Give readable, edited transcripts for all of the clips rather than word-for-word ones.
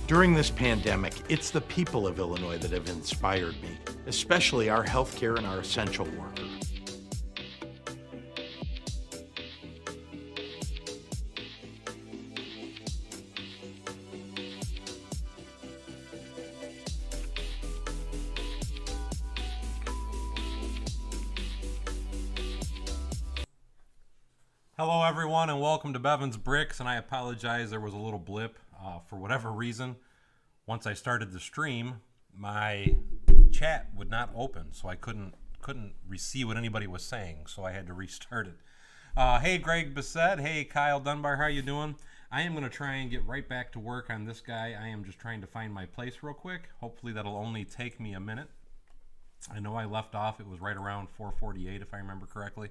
During this pandemic, it's the people of Illinois that have inspired me, especially our healthcare and our essential workers. Hello everyone and welcome to Bevins Bricks, and I apologize, there was a little blip for whatever reason. Once I started the stream, my chat would not open, so I couldn't see what anybody was saying, so I had to restart it. Hey Greg Bissett, hey Kyle Dunbar, how you doing? I am going to try and get right back to work on this guy. I am just trying to find my place real quick. Hopefully that'll only take me a minute. I know I left off, it was right around 4:48 if I remember correctly.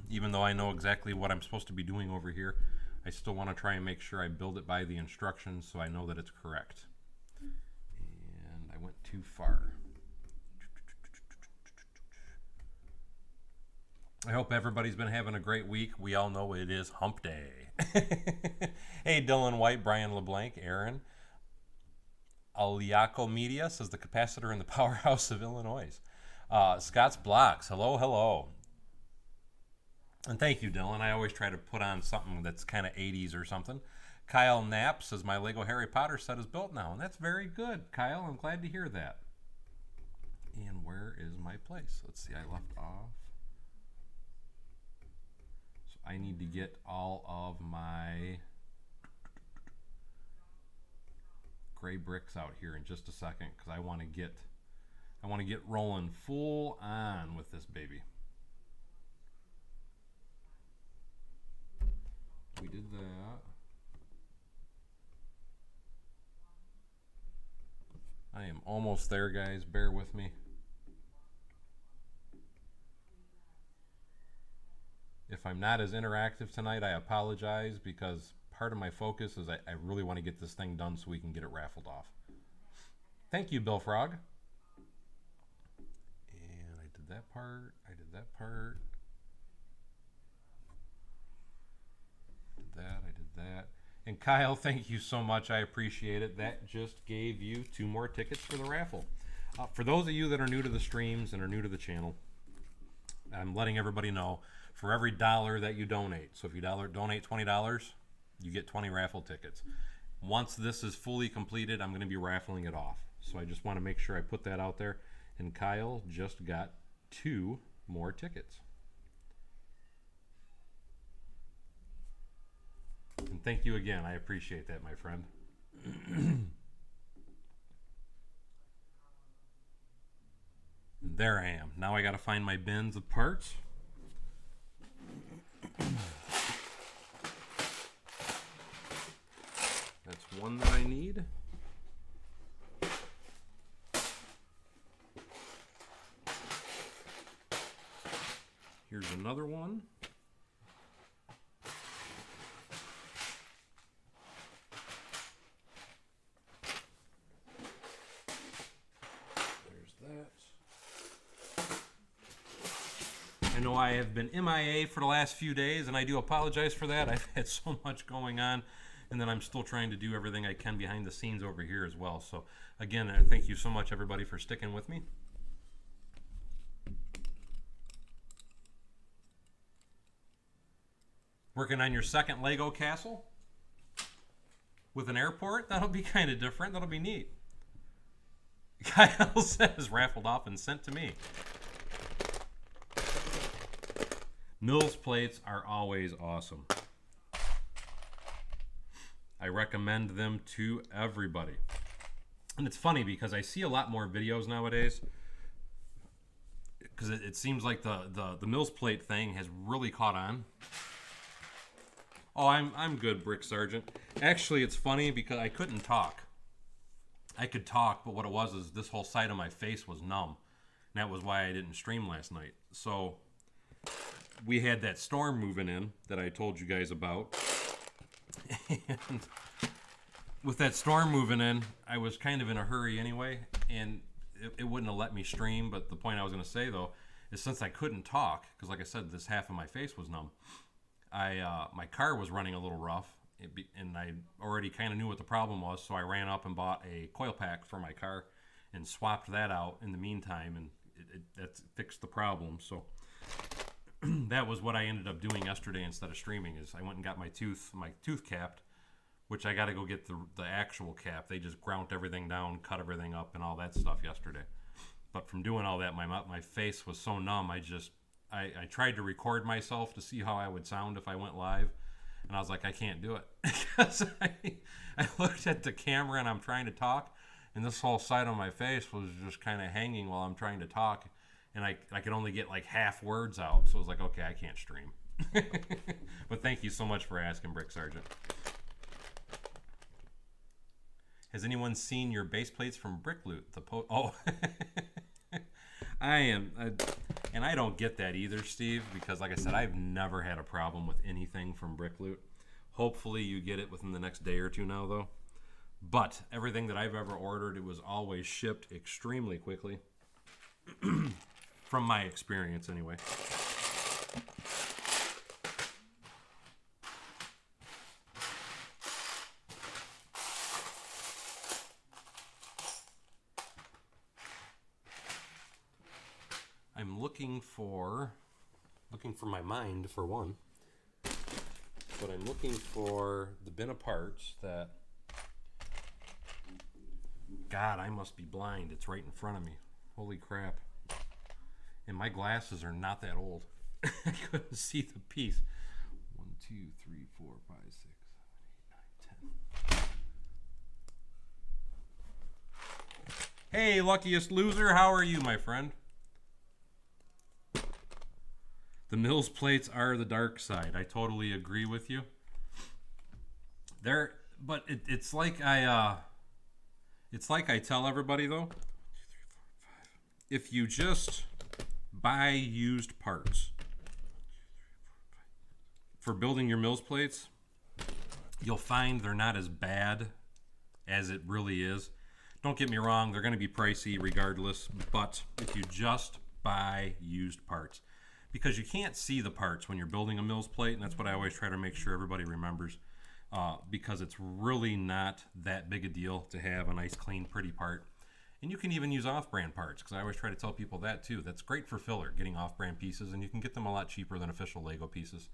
Even though I know exactly what I'm supposed to be doing over here, I still want to try and make sure I build it by the instructions so I know that it's correct. And I went too far. I hope everybody's been having a great week. We all know it is Hump Day. Hey, Dylan White, Brian LeBlanc, Aaron. Aliaco Media says the capacitor in the powerhouse of Illinois. Scott's Blocks, hello, hello. And thank you, Dylan. I always try to put on something that's kind of 80s or something. Kyle Knapp says my Lego Harry Potter set is built now. And that's very good, Kyle. I'm glad to hear that. And where is my place? Let's see, I left off. So I need to get all of my gray bricks out here in just a second because I want to get rolling full on with this baby. We did that. I am almost there, guys. Bear with me. If I'm not as interactive tonight, I apologize because part of my focus is I really want to get this thing done so we can get it raffled off. Thank you, Bill Frog. And I did that part. I did that part. I did that. And Kyle, thank you so much. I appreciate it. That just gave you 2 more tickets for the raffle. For those of you that are new to the streams and are new to the channel, I'm letting everybody know for every $1 that you donate. So if you donate $20, you get 20 raffle tickets. Once this is fully completed, I'm going to be raffling it off. So I just want to make sure I put that out there. And Kyle just got 2 more tickets. And thank you again. I appreciate that, my friend. There I am. Now I got to find my bins of parts. That's one that I need. Here's another one. I know I have been MIA for the last few days, and I do apologize for that. I've had so much going on, and then I'm still trying to do everything I can behind the scenes over here as well. So, again, thank you so much, everybody, for sticking with me. Working on your second Lego castle with an airport? That'll be kind of different. That'll be neat. Kyle says raffled off and sent to me. Mills plates are always awesome. I recommend them to everybody. And it's funny because I see a lot more videos nowadays because it seems like the Mills plate thing has really caught on. Oh, I'm good, Brick Sergeant. Actually, it's funny because I couldn't talk. I could talk, but what it was is this whole side of my face was numb. And that was why I didn't stream last night. So we had that storm moving in that I told you guys about. And with that storm moving in, I was kind of in a hurry anyway, and it wouldn't have let me stream. But the point I was going to say, though, is since I couldn't talk, because like I said, this half of my face was numb, my car was running a little rough, and I already kind of knew what the problem was, so I ran up and bought a coil pack for my car and swapped that out in the meantime, and that fixed the problem. So that was what I ended up doing yesterday instead of streaming. Is I went and got my tooth capped, which I got to go get the actual cap. They just ground everything down, cut everything up, and all that stuff yesterday. But from doing all that, my face was so numb. I tried to record myself to see how I would sound if I went live, and I was like, I can't do it because I looked at the camera and I'm trying to talk, and this whole side of my face was just kind of hanging while I'm trying to talk, and I could only get like half words out. So I was like, okay, I can't stream. But thank you so much for asking, Brick Sergeant. Has anyone seen your base plates from Brick Loot? Oh, and I don't get that either, Steve, because like I said, I've never had a problem with anything from Brick Loot. Hopefully you get it within the next day or two now, though. But everything that I've ever ordered, it was always shipped extremely quickly. From my experience, anyway. I'm looking for my mind for one, but I'm looking for the bin of parts that, God, I must be blind. It's right in front of me. Holy crap. And my glasses are not that old. I couldn't see the piece. 1, 2, 3, 4, 5, 6, 7, 8, 9, 10. Hey, luckiest loser, how are you, my friend? The Mills plates are the dark side. I totally agree with you. But it's like I tell everybody though. 1, 2, 3, 4, 5. If you just buy used parts for building your Mills plates, you'll find they're not as bad as it really is. Don't get me wrong, they're going to be pricey regardless, but if you just buy used parts, because you can't see the parts when you're building a Mills plate, and that's what I always try to make sure everybody remembers, because it's really not that big a deal to have a nice, clean, pretty part. And you can even use off-brand parts, because I always try to tell people that too. That's great for filler, getting off-brand pieces, and you can get them a lot cheaper than official Lego pieces.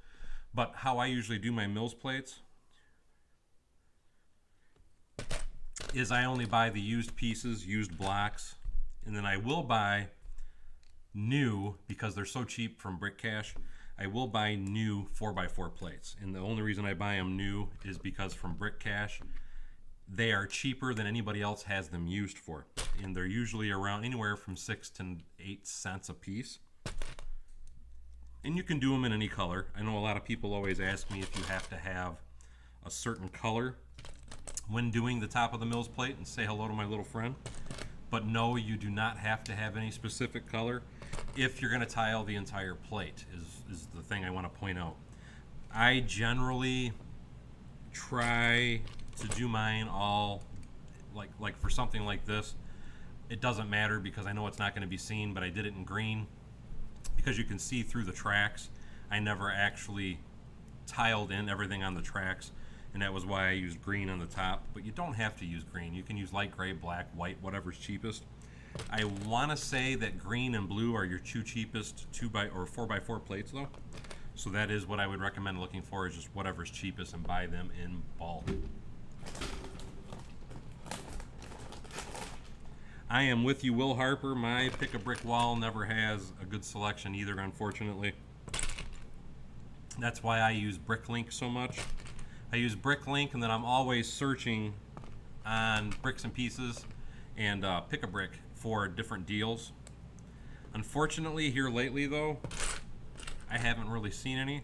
But how I usually do my Mills plates is I only buy the used pieces, used blocks, and then I will buy new, because they're so cheap from Brick Cash, I will buy new 4x4 plates. And the only reason I buy them new is because from Brick Cash, they are cheaper than anybody else has them used for. And they're usually around anywhere from 6 to 8 cents a piece. And you can do them in any color. I know a lot of people always ask me if you have to have a certain color when doing the top of the Mills plate, and say hello to my little friend. But no, you do not have to have any specific color if you're going to tile the entire plate, is the thing I want to point out. I generally try to do mine all, like for something like this, it doesn't matter because I know it's not going to be seen, but I did it in green because you can see through the tracks. I never actually tiled in everything on the tracks, and that was why I used green on the top. But you don't have to use green. You can use light gray, black, white, whatever's cheapest. I want to say that green and blue are your two cheapest 2x or 4x4 plates though. So that is what I would recommend looking for, is just whatever's cheapest and buy them in bulk. I am with you, Will Harper. My pick a brick wall never has a good selection either, unfortunately. That's why I use Bricklink so much. I use Bricklink, and then I'm always searching on Bricks and Pieces and Pick a Brick for different deals. Unfortunately, here lately though, I haven't really seen any,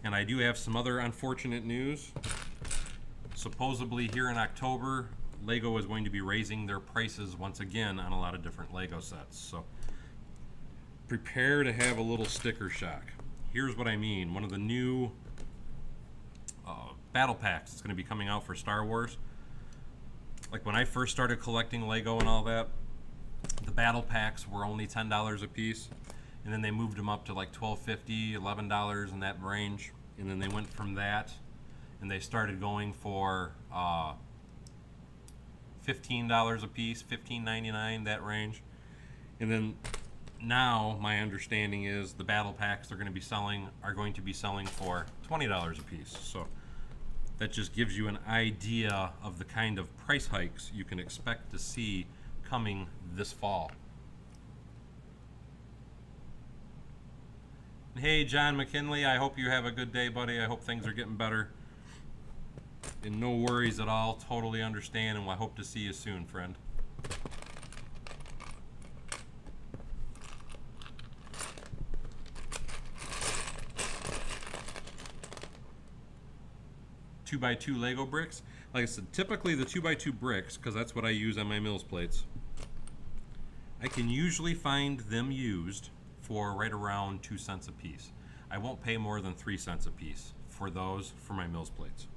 and I do have some other unfortunate news. Supposedly here in October, Lego is going to be raising their prices once again on a lot of different Lego sets. So prepare to have a little sticker shock. Here's what I mean. One of the new battle packs that's going to be coming out for Star Wars. Like when I first started collecting Lego and all that, the battle packs were only $10 a piece, and then they moved them up to like $12.50, $11 in that range, and then they went from that, and they started going for $15 a piece, $15.99, that range. And then now my understanding is the battle packs they're going to be selling for $20 a piece. So that just gives you an idea of the kind of price hikes you can expect to see coming this fall. Hey, John McKinley, I hope you have a good day, buddy. I hope things are getting better. And no worries at all. Totally understand, and I hope to see you soon, friend. Two by two Lego bricks. Like I said, typically the 2x2 bricks, because that's what I use on my Mills plates, I can usually find them used for right around 2 cents a piece. I won't pay more than 3 cents a piece for those for my Mills plates.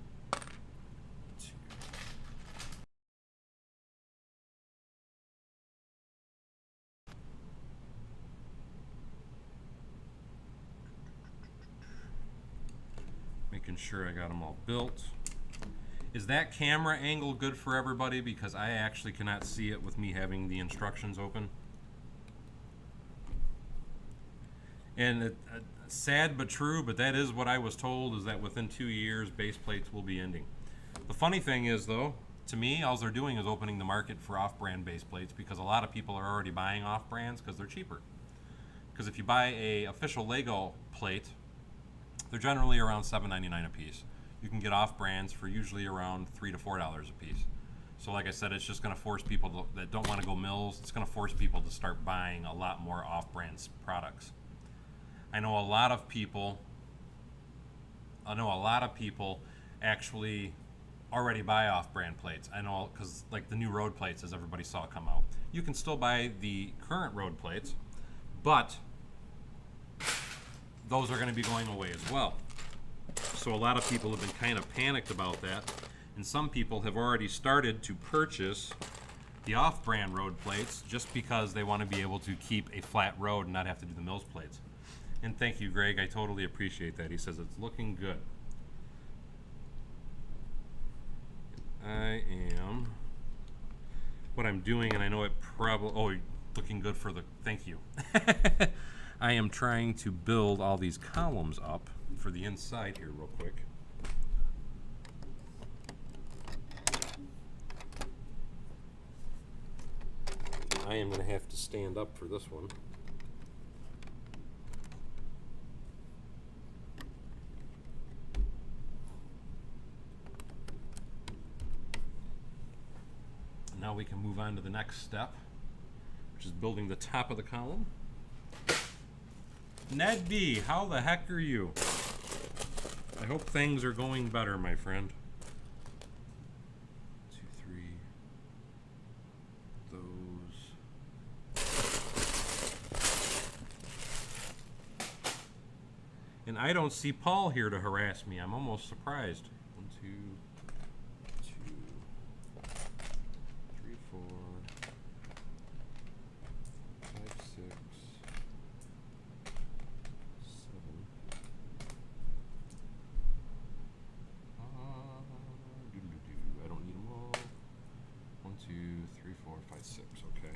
Making sure I got them all built. Is that camera angle good for everybody? Because I actually cannot see it with me having the instructions open. And sad but true, but that is what I was told, is that within 2 years, base plates will be ending. The funny thing is, though, to me, all they're doing is opening the market for off-brand base plates, because a lot of people are already buying off-brands because they're cheaper. Because if you buy a official Lego plate, they're generally around $7.99 a piece. You can get off-brands for usually around $3 to $4 a piece. So like I said, it's just going to force people that don't want to go Mills, it's going to force people to start buying a lot more off-brand products. I know a lot of people actually already buy off-brand plates. I know, because like the new road plates, as everybody saw come out, you can still buy the current road plates, but those are going to be going away as well. So a lot of people have been kind of panicked about that, and some people have already started to purchase the off-brand road plates just because they want to be able to keep a flat road and not have to do the Mills plates. And thank you, Greg. I totally appreciate that. He says it's looking good. What I'm doing, and I know it probably, oh, looking good for the, thank you. I am trying to build all these columns up for the inside here real quick. I am going to have to stand up for this one. Now we can move on to the next step, which is building the top of the column. Ned B, how the heck are you? I hope things are going better, my friend. 2, 3. Those. And I don't see Paul here to harass me. I'm almost surprised. 1, 2, 3, 4, 5, 6, 7. I don't need them all. 1, 2, 3, 4, 5, 6. Okay.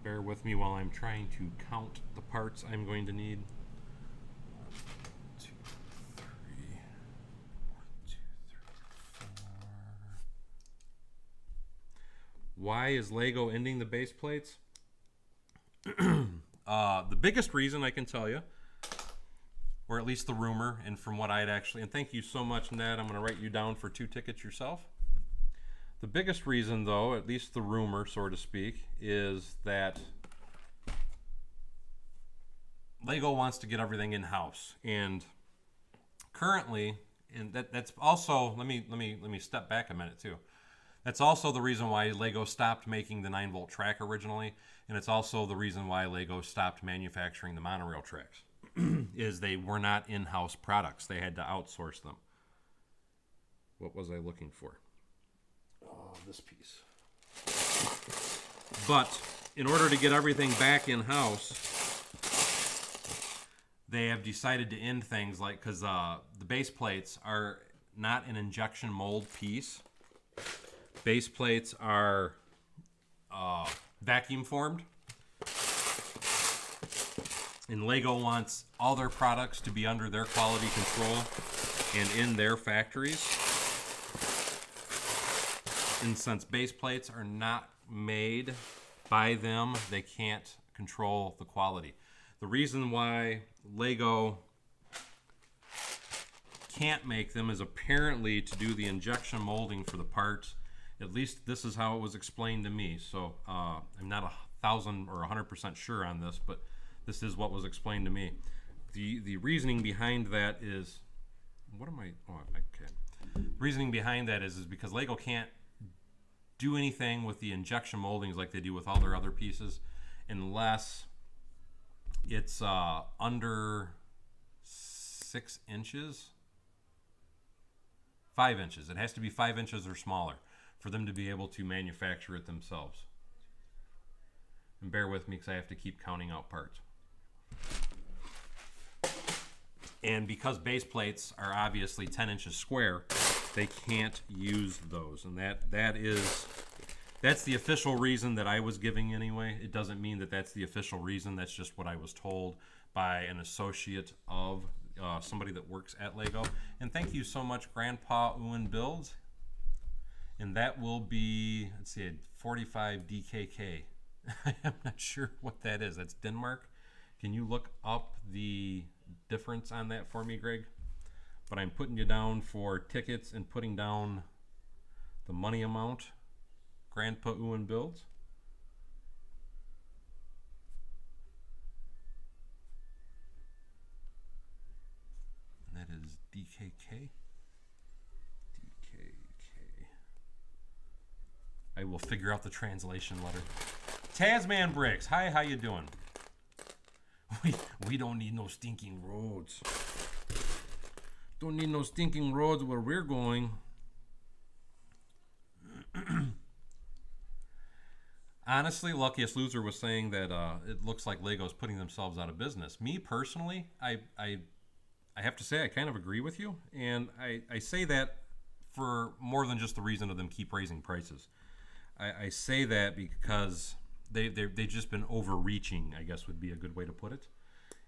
Bear with me while I'm trying to count the parts I'm going to need. 1, 2, 3. 1, 2, 3, 4. Why is Lego ending the base plates? The biggest reason I can tell you, or at least the rumor, and from what I'd actually, and thank you so much, Ned, I'm going to write you down for 2 tickets yourself. The biggest reason, though, at least the rumor, so to speak, is that Lego wants to get everything in-house. And currently, and that's also, let me step back a minute too. That's also the reason why Lego stopped making the 9-volt track originally, and it's also the reason why Lego stopped manufacturing the monorail tracks. Is they were not in-house products. They had to outsource them. What was I looking for? Oh, this piece. But in order to get everything back in-house, they have decided to end things like, because the base plates are not an injection mold piece. Base plates are vacuum formed. And Lego wants all their products to be under their quality control and in their factories. And since base plates are not made by them, they can't control the quality. The reason why Lego can't make them is apparently to do the injection molding for the parts. At least this is how it was explained to me. So I'm not 1,000 or 100% sure on this, but this is what was explained to me. The reasoning behind that is, what am I? Oh, okay. The reasoning behind that is because Lego can't do anything with the injection moldings like they do with all their other pieces, unless it's under 6 inches. 5 inches. It has to be 5 inches or smaller for them to be able to manufacture it themselves. And bear with me because I have to keep counting out parts. And because base plates are obviously 10 inches square, they can't use those. And that's the official reason that I was giving anyway. It doesn't mean that that's the official reason. That's just what I was told by an associate of somebody that works at Lego. And thank you so much, Grandpa Bevins Builds. And that will be, let's see, 45 DKK. I'm not sure what that is. That's Denmark. Can you look up the difference on that for me, Greg? But I'm putting you down for tickets and putting down the money amount. Grandpa Bevins Builds. And that is DKK. DKK. I will figure out the translation letter. Tasman Bricks. Hi, how you doing? We don't need no stinking roads. Don't need no stinking roads where we're going. Honestly, Luckiest Loser was saying that it looks like Lego's putting themselves out of business. Me personally, I have to say I kind of agree with you, and I say that for more than just the reason of them keep raising prices. I say that because they've just been overreaching, I guess would be a good way to put it.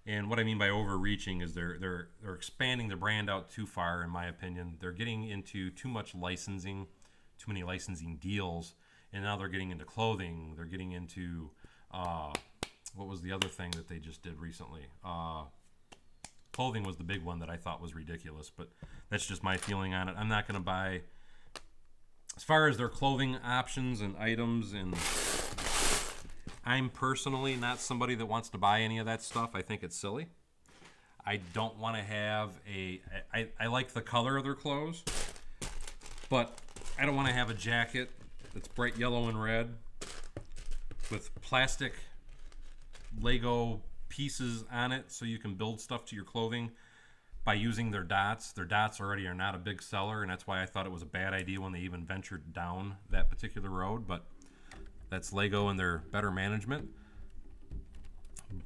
And what I mean by overreaching is they're expanding the brand out too far, in my opinion. They're getting into too much licensing, too many licensing deals, and now they're getting into clothing. They're getting into what was the other thing that they just did recently? Clothing was the big one that I thought was ridiculous, but that's just my feeling on it. I'm not going to buy, as far as their clothing options and items, and I'm personally not somebody that wants to buy any of that stuff. I think it's silly. I don't want to have I like the color of their clothes, but I don't want to have a jacket that's bright yellow and red with plastic Lego pieces on it so you can build stuff to your clothing by using their dots. Their dots already are not a big seller, and that's why I thought it was a bad idea when they even ventured down that particular road, but that's Lego and their better management.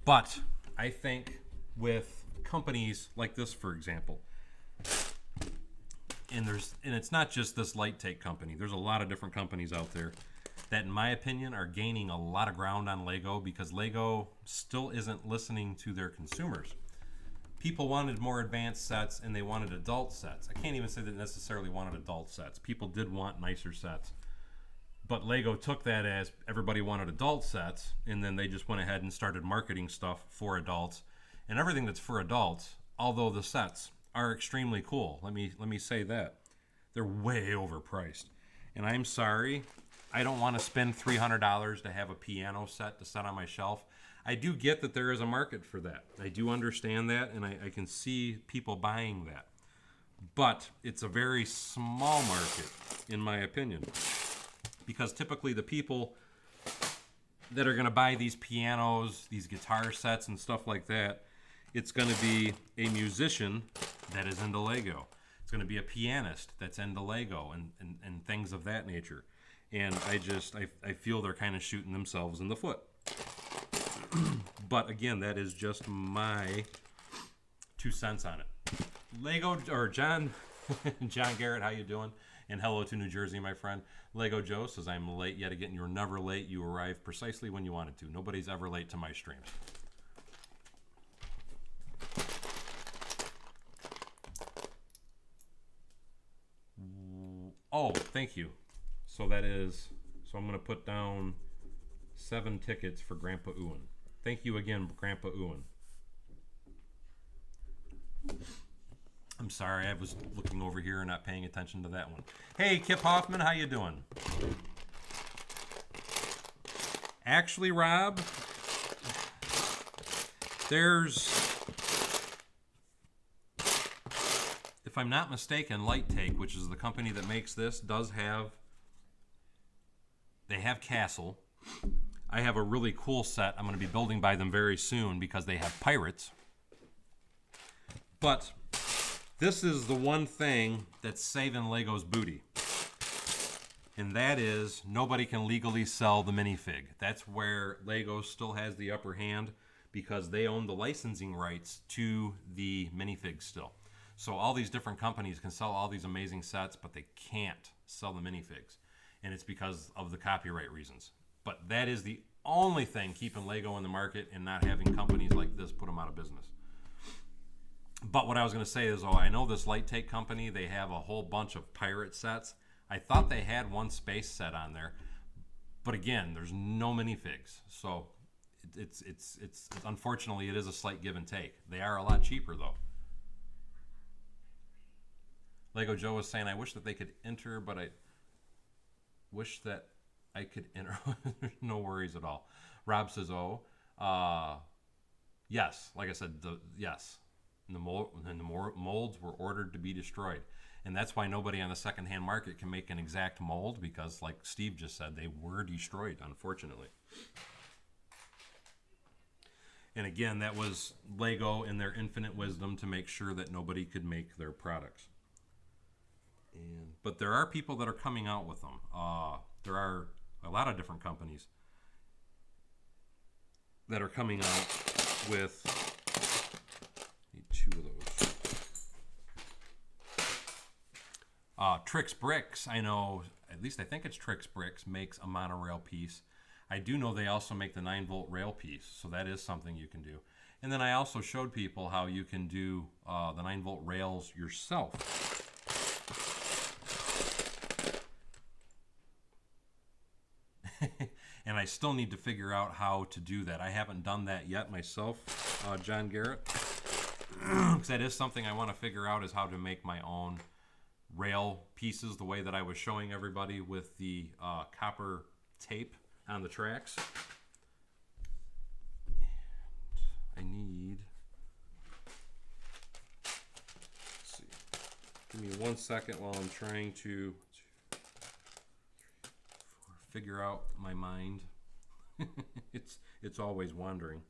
But I think with companies like this, for example, and it's not just this LighTake company. There's a lot of different companies out there that, in my opinion, are gaining a lot of ground on Lego because Lego still isn't listening to their consumers. People wanted more advanced sets and they wanted adult sets. I can't even say they necessarily wanted adult sets. People did want nicer sets. But Lego took that as everybody wanted adult sets, and then they just went ahead and started marketing stuff for adults. And everything that's for adults, although the sets are extremely cool, let me say that, they're way overpriced. And I'm sorry, I don't want to spend $300 to have a piano set to set on my shelf. I do get that there is a market for that. I do understand that, and I can see people buying that. But it's a very small market, in my opinion. Because typically the people that are going to buy these pianos, these guitar sets and stuff like that, it's going to be a musician that is into Lego. It's going to be a pianist that's into Lego and things of that nature. And I feel they're kind of shooting themselves in the foot. But again, that is just my 2 cents on it. Lego or John Garrett, how you doing? And hello to New Jersey, my friend. Lego Joe says, I'm late yet again. You're never late. You arrive precisely when you wanted to. Nobody's ever late to my streams. Oh, thank you. So that is, so I'm going to put down 7 tickets for Grandpa Ewan. Thank you again, Grandpa Ewan. I'm sorry, I was looking over here and not paying attention to that one. Hey, Kip Hoffman, how you doing? Actually, Rob, there's, if I'm not mistaken, LighTake, which is the company that makes this, does have, they have Castle. I have a really cool set I'm going to be building by them very soon because they have pirates. But this is the one thing that's saving Lego's booty. And that is nobody can legally sell the minifig. That's where Lego still has the upper hand because they own the licensing rights to the minifigs still. So all these different companies can sell all these amazing sets, but they can't sell the minifigs. And it's because of the copyright reasons. But that is the only thing keeping Lego in the market and not having companies like this put them out of business. But what I was going to say is, I know this LighTake company, they have a whole bunch of pirate sets. I thought they had one space set on there. But again, there's no minifigs. So it's unfortunately, it is a slight give and take. They are a lot cheaper, though. Lego Joe was saying, I wish that they could enter, but I wish that I could enter. No worries at all. Rob says, yes, like I said, yes. And the molds were ordered to be destroyed. And that's why nobody on the secondhand market can make an exact mold because, like Steve just said, they were destroyed, unfortunately. And again, that was Lego in their infinite wisdom to make sure that nobody could make their products. But there are people that are coming out with them. There are a lot of different companies that are coming out with, need 2 of those. Trix Bricks, I know, at least I think it's Trix Bricks, makes a monorail piece. I do know they also make the 9-volt rail piece, so that is something you can do. And then I also showed people how you can do the 9-volt rails yourself. And I still need to figure out how to do that. I haven't done that yet myself, John Garrett. Because that is something I want to figure out, is how to make my own rail pieces the way that I was showing everybody with the copper tape on the tracks. And I need, let's see, give me 1 second while I'm trying to figure out my mind. It's always wandering.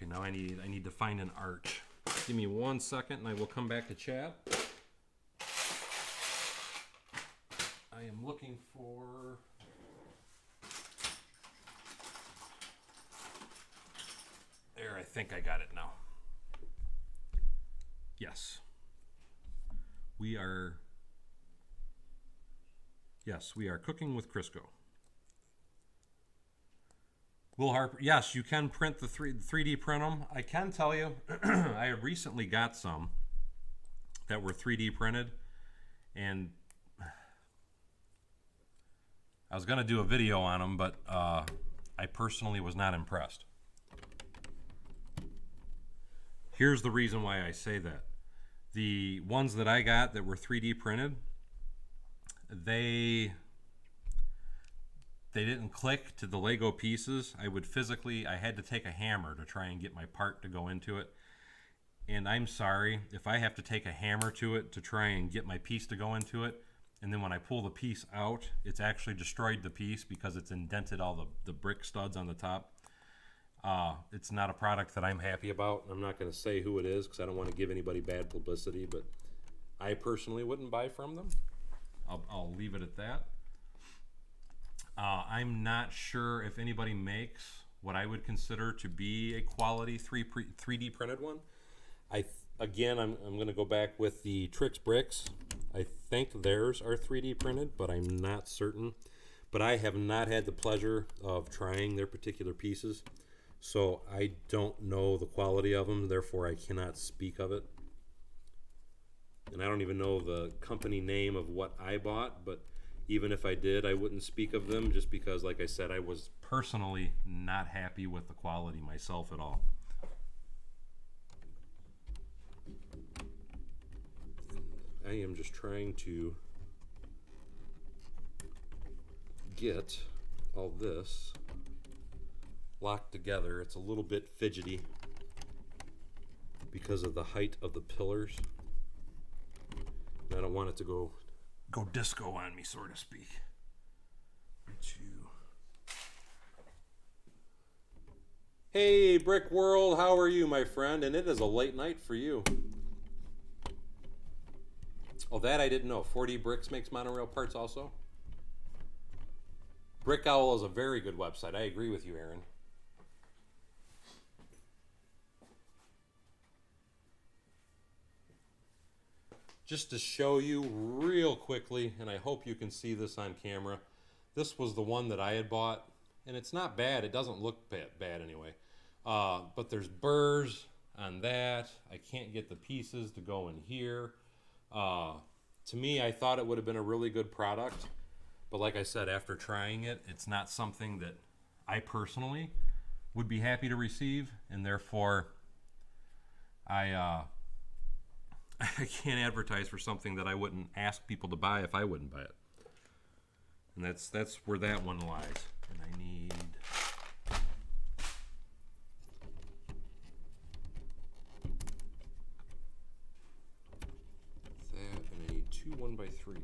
Now I need to find an arch. Give me 1 second and I will come back to chat. I am looking for, there, I think I got it now. Yes. We are cooking with Crisco. Will Harper, yes, you can print the 3D print them. I can tell you, I recently got some that were 3D printed, and I was going to do a video on them, but I personally was not impressed. Here's the reason why I say that. The ones that I got that were 3D printed, they didn't click to the Lego pieces. I had to take a hammer to try and get my part to go into it. And I'm sorry if I have to take a hammer to it to try and get my piece to go into it, and then when I pull the piece out, it's actually destroyed the piece because it's indented all the brick studs on the top. It's not a product that I'm happy about. I'm not going to say who it is because I don't want to give anybody bad publicity, but I personally wouldn't buy from them. I'll leave it at that. I'm not sure if anybody makes what I would consider to be a quality 3D printed one. Again, I'm going to go back with the Trix Bricks. I think theirs are 3D printed, but I'm not certain. But I have not had the pleasure of trying their particular pieces, so I don't know the quality of them, therefore I cannot speak of it. And I don't even know the company name of what I bought, but even if I did, I wouldn't speak of them just because, like I said, I was personally not happy with the quality myself at all. I am just trying to get all this locked together. It's a little bit fidgety because of the height of the pillars. And I don't want it to go disco on me, so to speak. Hey, Brick World, how are you, my friend? And it is a late night for you. Oh, that I didn't know. 4D Bricks makes monorail parts also? Brick Owl is a very good website. I agree with you, Aaron. Just to show you real quickly, and I hope you can see this on camera, this was the one that I had bought, and it's not bad. It doesn't look bad anyway. But there's burrs on that. I can't get the pieces to go in here. To me, I thought it would have been a really good product, but like I said, after trying it, it's not something that I personally would be happy to receive, and therefore I can't advertise for something that I wouldn't ask people to buy if I wouldn't buy it. And that's where that one lies. And I need that, and I need two 1x3s.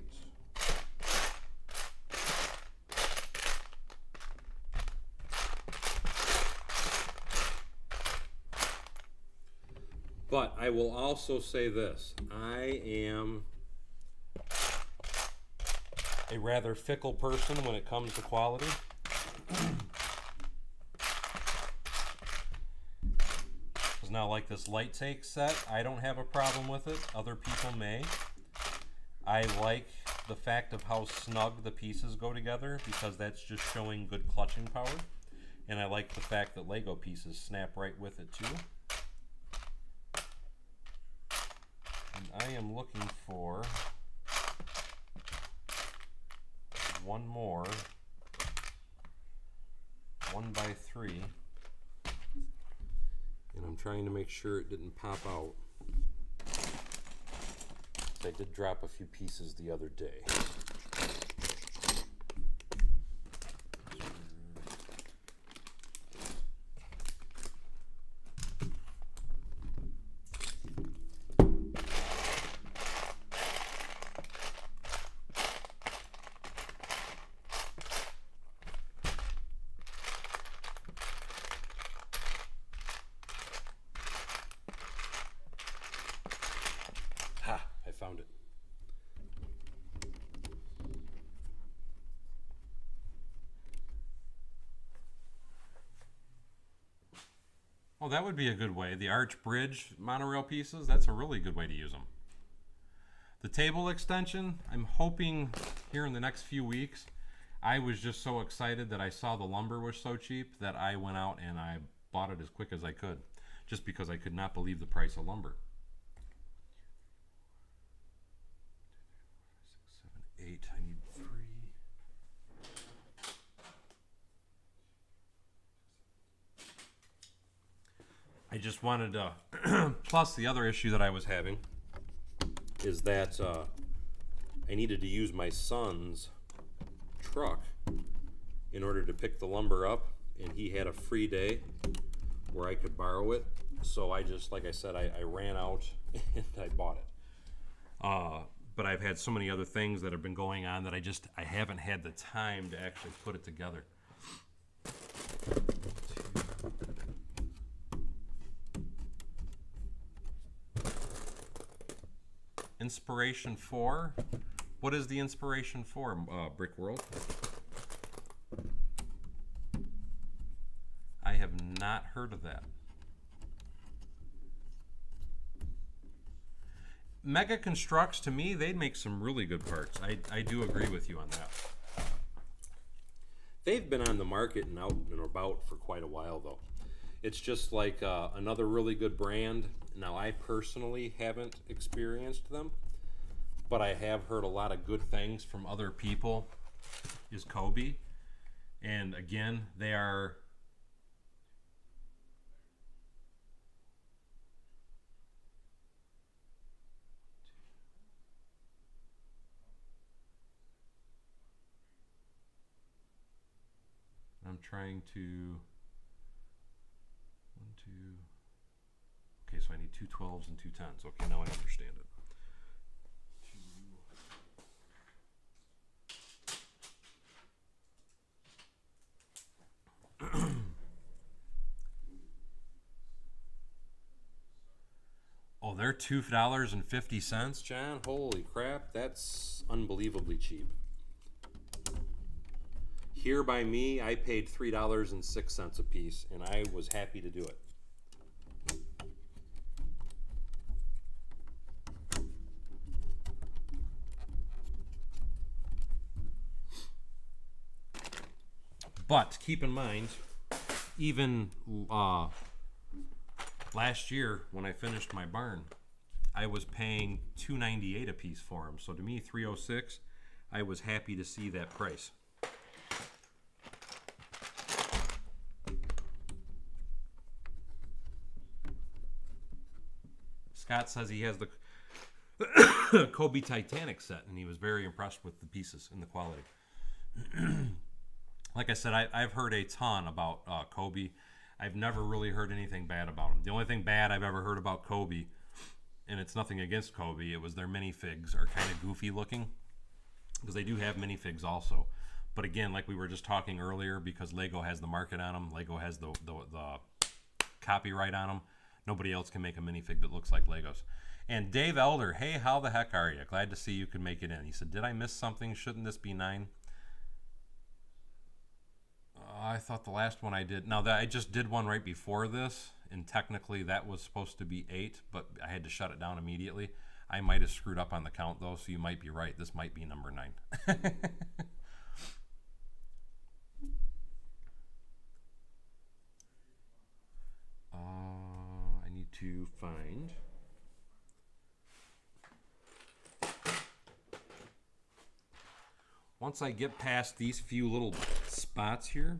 But I will also say this, I am a rather fickle person when it comes to quality. It's not like this LighTake set. I don't have a problem with it. Other people may. I like the fact of how snug the pieces go together because that's just showing good clutching power. And I like the fact that Lego pieces snap right with it too. And I am looking for one more 1x3, and I'm trying to make sure it didn't pop out. I did drop a few pieces the other day. Found it. Oh, that would be a good way. The arch bridge monorail pieces, that's a really good way to use them. The table extension, I'm hoping here in the next few weeks. I was just so excited that I saw the lumber was so cheap that I went out and I bought it as quick as I could, just because I could not believe the price of lumber. 8, I need 3. I just wanted to, plus the other issue that I was having is that I needed to use my son's truck in order to pick the lumber up, and he had a free day where I could borrow it. So I just, like I said, I ran out and I bought it. But I've had so many other things that have been going on that I haven't had the time to actually put it together. Inspiration 4. What is the inspiration for, Brick World? I have not heard of that. Mega Constructs, to me, they'd make some really good parts. I do agree with you on that. They've been on the market and out and about for quite a while, though. It's just like another really good brand. Now, I personally haven't experienced them, but I have heard a lot of good things from other people, is Kobe. And again, they are... I'm trying to... 1, 2... Okay, so I need 2 12s and 2 10s. Okay, now I understand it. Oh, they're $2.50, John? Holy crap, that's unbelievably cheap. Here by me, I paid $3.06 a piece, and I was happy to do it. But keep in mind, even last year when I finished my barn, I was paying $2.98 a piece for them. So to me, $3.06, I was happy to see that price. Scott says he has the Kobe Titanic set, and he was very impressed with the pieces and the quality. Like I said, I've heard a ton about Kobe. I've never really heard anything bad about him. The only thing bad I've ever heard about Kobe, and it's nothing against Kobe, it was their minifigs are kind of goofy looking, because they do have minifigs also. But again, like we were just talking earlier, because Lego has the market on them, Lego has the copyright on them, nobody else can make a minifig that looks like Legos. And Dave Elder, hey, how the heck are you? Glad to see you could make it in. He said, did I miss something? Shouldn't this be 9? I thought the last one I did, now that I just did one right before this, and technically that was supposed to be 8, but I had to shut it down immediately. I might have screwed up on the count though, so you might be right. This might be number 9. I need to find... Once I get past these few little spots here,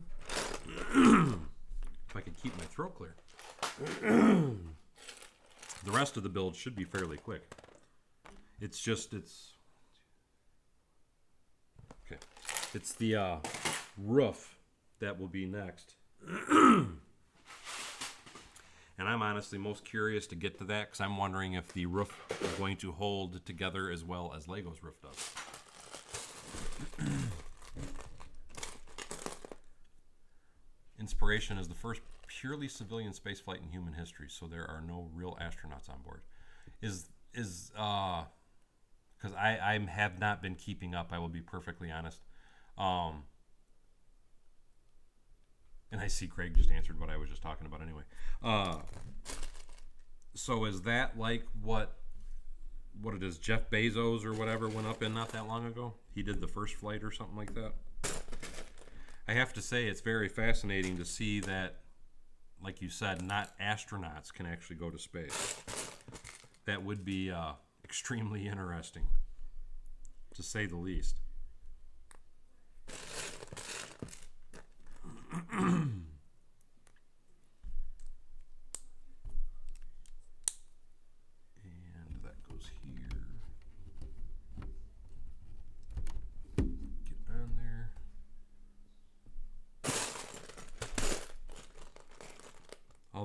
if I could keep my throat clear, the rest of the build should be fairly quick. It's the roof that will be next. And I'm honestly most curious to get to that, because I'm wondering if the roof is going to hold together as well as Lego's roof does. Inspiration is the first purely civilian spaceflight in human history, so there are no real astronauts on board. Because I have not been keeping up, I will be perfectly honest. And I see Craig just answered what I was just talking about anyway. So is that like what it is, Jeff Bezos or whatever went up in not that long ago? He did the first flight or something like that. I have to say it's very fascinating to see that, like you said, not astronauts can actually go to space. That would be extremely interesting, to say the least.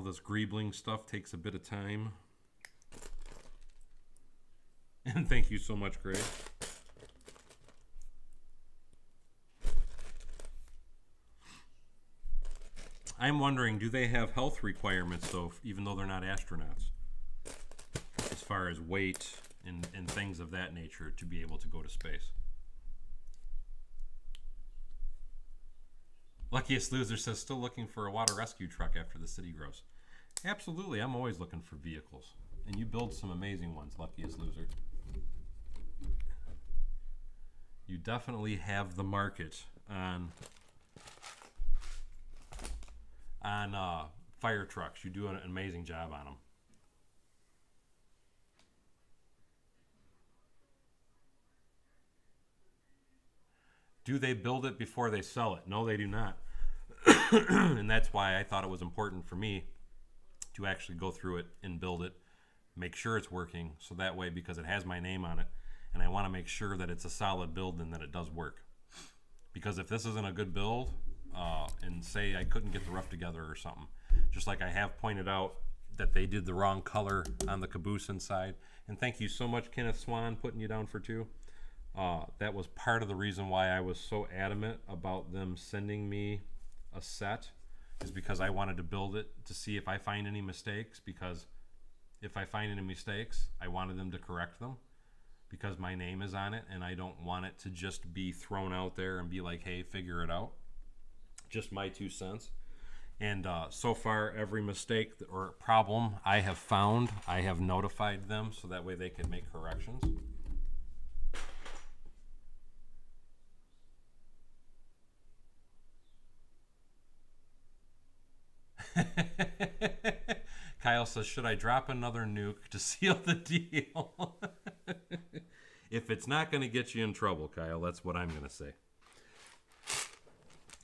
this greebling stuff takes a bit of time. And thank you so much, Greg. I'm wondering, do they have health requirements, though, even though they're not astronauts? As far as weight and things of that nature to be able to go to space. Luckiest Loser says, still looking for a water rescue truck after the city grows. Absolutely, I'm always looking for vehicles. And you build some amazing ones, Luckiest Loser. You definitely have the market on fire trucks. You do an amazing job on them. Do they build it before they sell it? No, they do not. And that's why I thought it was important for me to actually go through it and build it, make sure it's working, so that way, because it has my name on it, and I want to make sure that it's a solid build and that it does work. Because if this isn't a good build, and say I couldn't get the roof together or something, just like I have pointed out that they did the wrong color on the caboose inside, and thank you so much, Kenneth Swan, putting you down for 2. That was part of the reason why I was so adamant about them sending me a set, is because I wanted to build it to see if I find any mistakes, because if I find any mistakes, I wanted them to correct them, because my name is on it, and I don't want it to just be thrown out there and be like, hey, figure it out. Just my 2 cents. And so far, every mistake or problem I have found, I have notified them so that way they can make corrections. Kyle says, should I drop another nuke to seal the deal? If it's not going to get you in trouble, Kyle, that's what I'm going to say.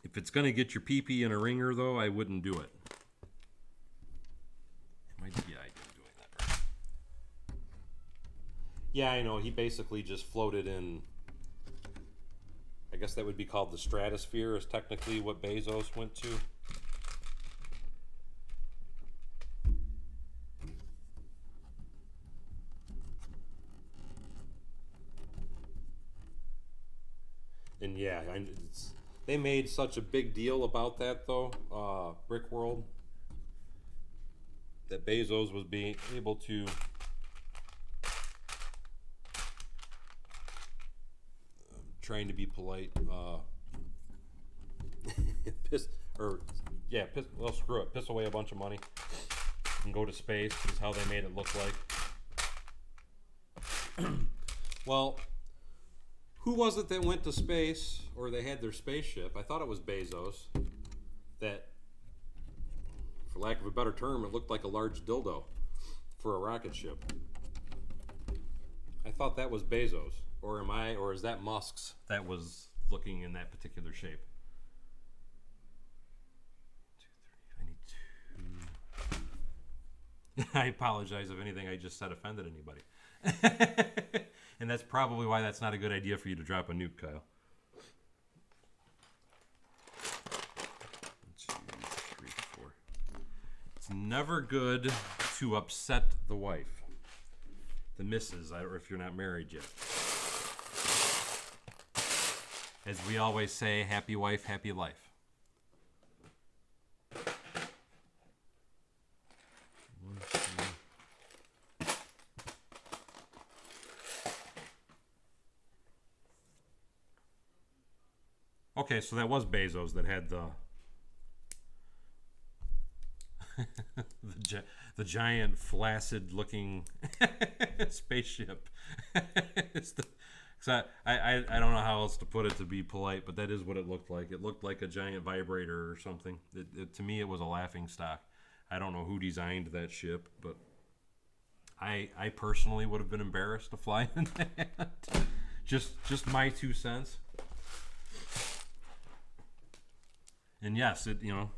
If it's going to get your pee-pee in a ringer, though, I wouldn't do it. Yeah, I'm doing that right. Yeah, I know. He basically just floated in, I guess that would be called the stratosphere, is technically what Bezos went to. And yeah, they made such a big deal about that, though, Brick World, that Bezos was being able to trying to be polite, well, screw it, piss away a bunch of money and go to space is how they made it look like. Well, who was it that went to space, or they had their spaceship? I thought it was Bezos. That, for lack of a better term, it looked like a large dildo for a rocket ship. I thought that was Bezos, or is that Musk's that was looking in that particular shape? 2, 3. I need 2. I apologize if anything I just said offended anybody. And that's probably why that's not a good idea for you to drop a nuke, Kyle. 1, 2, 3, 4. It's never good to upset the wife. The missus, or if you're not married yet. As we always say, happy wife, happy life. Okay, so that was Bezos that had the the giant flaccid-looking spaceship. I don't know how else to put it to be polite, but that is what it looked like. It looked like a giant vibrator or something. To me, it was a laughing stock. I don't know who designed that ship, but I personally would have been embarrassed to fly in that. Just my 2 cents. And yes, it, you know.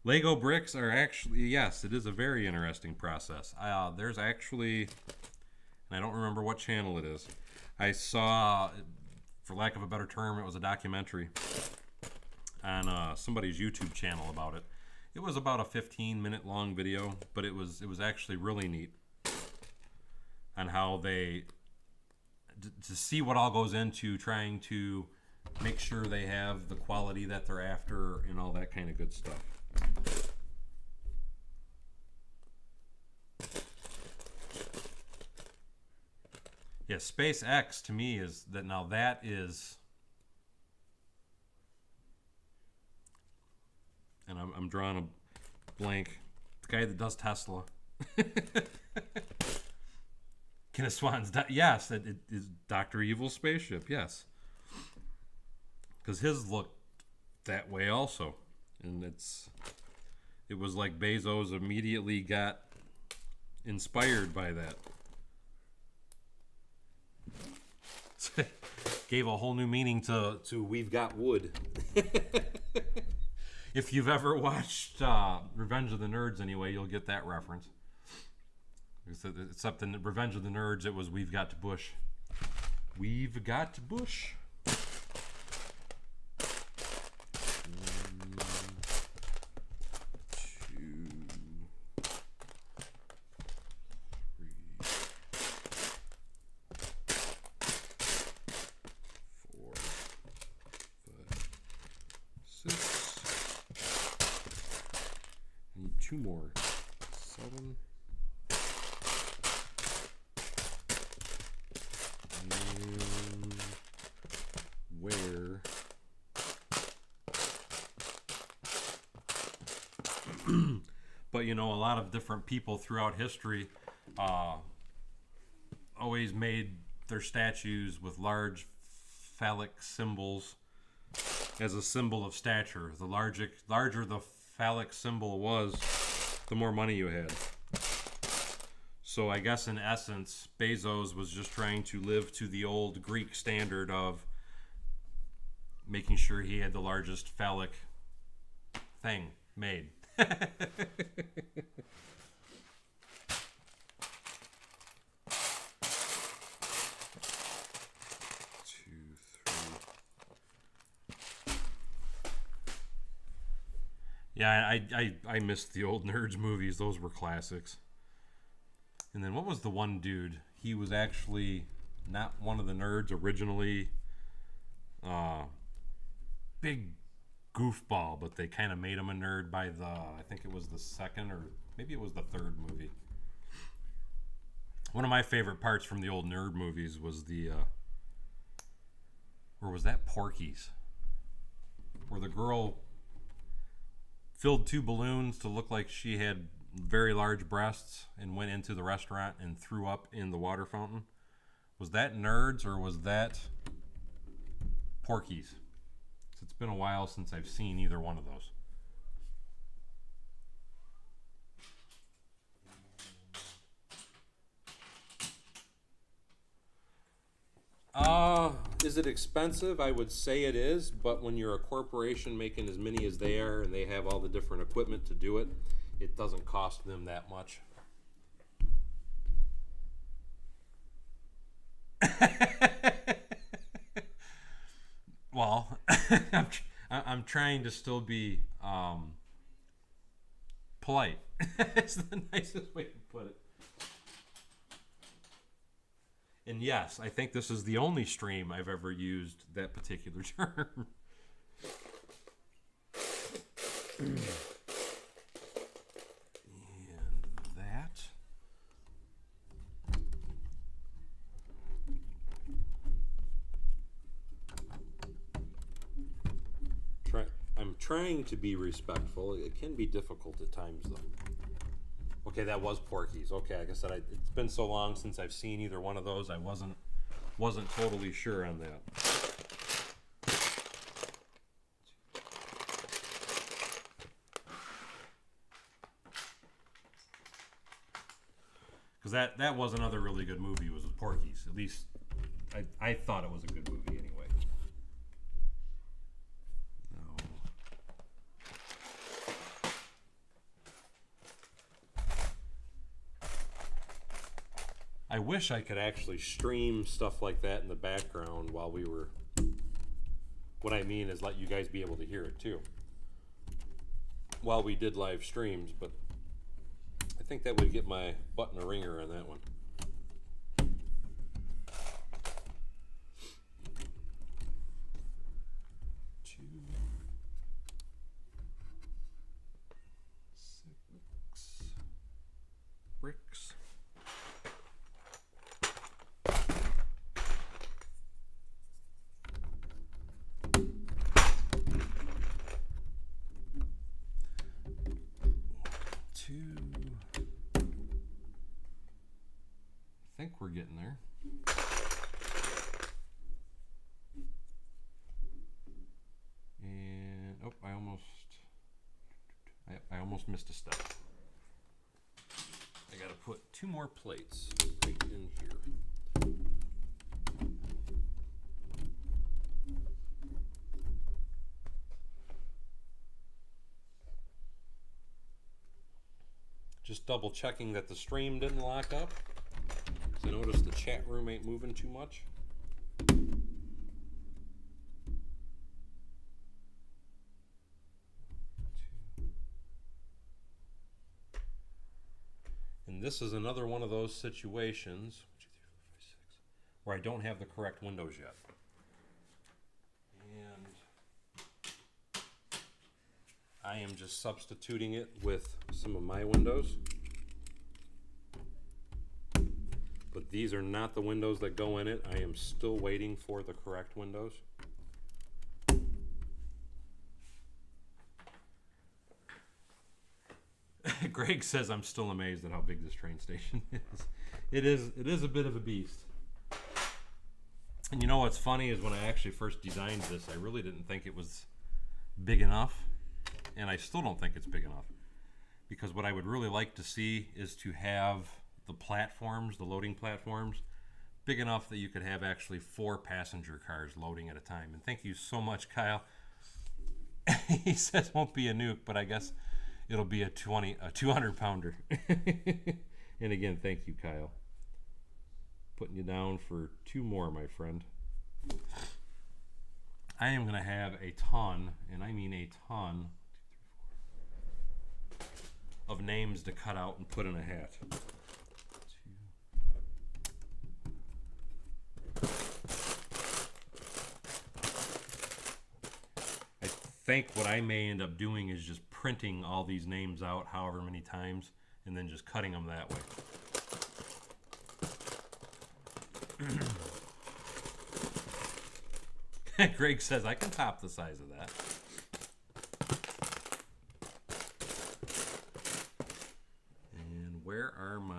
Lego bricks are actually, yes, it is a very interesting process. There's actually, and I don't remember what channel it is, I saw for lack of a better term, it was a documentary on somebody's YouTube channel about it. It was about a 15-minute long video, but it was actually really neat on how they to see what all goes into trying to make sure they have the quality that they're after and all that kind of good stuff. Yeah, SpaceX to me is that now that is, and I'm drawing a blank, the guy that does Tesla. Kenneth Swan's, yes, it is Dr. Evil's spaceship, yes. Because his looked that way also. And it was like Bezos immediately got inspired by that. Gave a whole new meaning to We've Got Wood. If you've ever watched Revenge of the Nerds anyway, you'll get that reference. Except in Revenge of the Nerds, it was We've Got to Bush. We've got to Bush. 2 more. 7. And where? But you know, a lot of different people throughout history always made their statues with large phallic symbols as a symbol of stature. The larger the phallic symbol was, the more money you had. So I guess in essence, Bezos was just trying to live to the old Greek standard of making sure he had the largest phallic thing made. 2, 3. Yeah, I missed the old Nerds movies. Those were classics. And then what was the one dude? He was actually not one of the nerds originally. Big goofball, but they kind of made him a nerd by I think it was the second or maybe it was the third movie. One of my favorite parts from the old nerd movies was or was that Porky's? Where the girl filled 2 balloons to look like she had very large breasts and went into the restaurant and threw up in the water fountain. Was that Nerds or was that Porky's? It's been a while since I've seen either one of those. Is it expensive? I would say it is, but when you're a corporation making as many as they are and they have all the different equipment to do it, it doesn't cost them that much. Well, I'm trying to still be polite. It's the nicest way to put it. And yes, I think this is the only stream I've ever used that particular term. And that. I'm trying to be respectful. It can be difficult at times, though. Okay, that was Porky's. Okay, like I said, it's been so long since I've seen either one of those. I wasn't totally sure on that. Because that was another really good movie. Was with Porky's. At least I thought it was a good movie anyway. I wish I could actually stream stuff like that in the background while we were what I mean is let you guys be able to hear it too. While we did live streams, but I think that would get my butt in a ringer on that one. Bricks. I think we're getting there. And oh, I almost missed a step. I gotta put 2 more plates right in here. Just double checking that the stream didn't lock up. I noticed the chat room ain't moving too much. And this is another one of those situations where I don't have the correct windows yet. And I am just substituting it with some of my windows. But these are not the windows that go in it. I am still waiting for the correct windows. Greg says I'm still amazed at how big this train station is. It is a bit of a beast. And you know what's funny is when I actually first designed this, I really didn't think it was big enough. And I still don't think it's big enough. Because what I would really like to see is to have the platforms, the loading platforms, big enough that you could have actually 4 passenger cars loading at a time. And thank you so much, Kyle. He says won't be a nuke, but I guess it'll be a 200 pounder. And again, thank you, Kyle. Putting you down for 2 more, my friend. I am going to have a ton, and I mean a ton, of names to cut out and put in a hat. I think what I may end up doing is just printing all these names out however many times and then just cutting them that way. Greg says I can top the size of that. And where are my...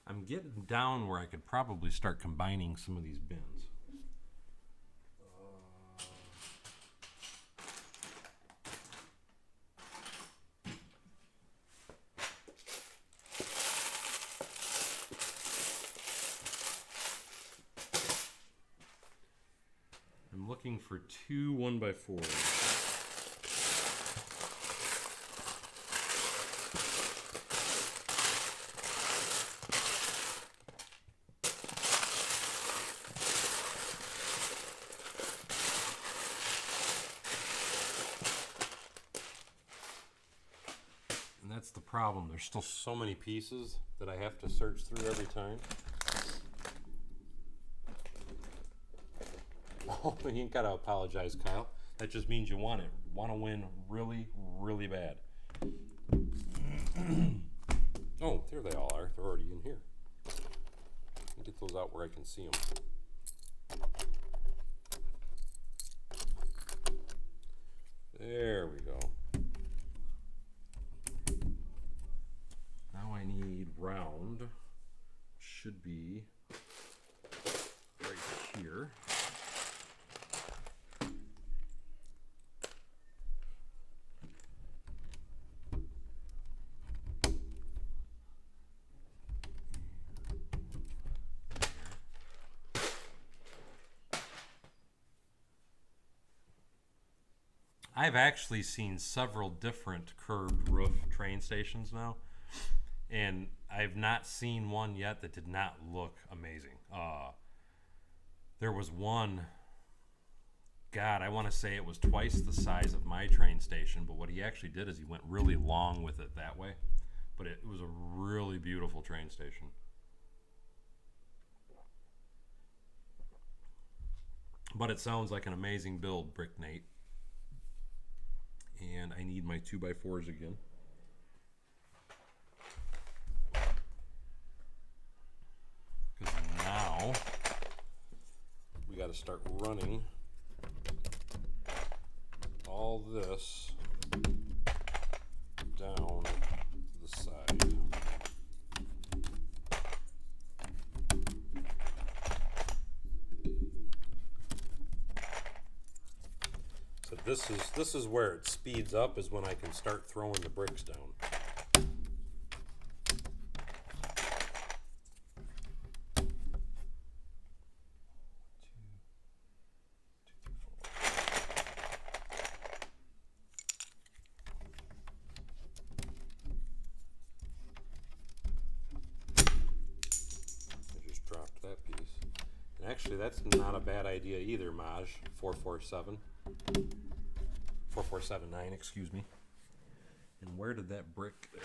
I'm getting down where I could probably start combining some of these bins. I'm looking for 2 1x4s. That's the problem. There's still so many pieces that I have to search through every time. Oh, you ain't gotta apologize, Kyle. That just means you want it. Want to win really, really bad. Oh, there they all are. They're already in here. Let me get those out where I can see them. There we go. Now I need round. Should be right here. I've actually seen several different curved roof train stations now, and I've not seen one yet that did not look amazing. There was one, God, I want to say it was twice the size of my train station, but what he actually did is he went really long with it that way. But it was a really beautiful train station. But it sounds like an amazing build, Brick Nate. And I need my 2x4s again. Because now we got to start running all this down the side. So this is where it speeds up, is when I can start throwing the bricks down. Actually, that's not a bad idea either, Maj. 4479, excuse me. And where did that brick there?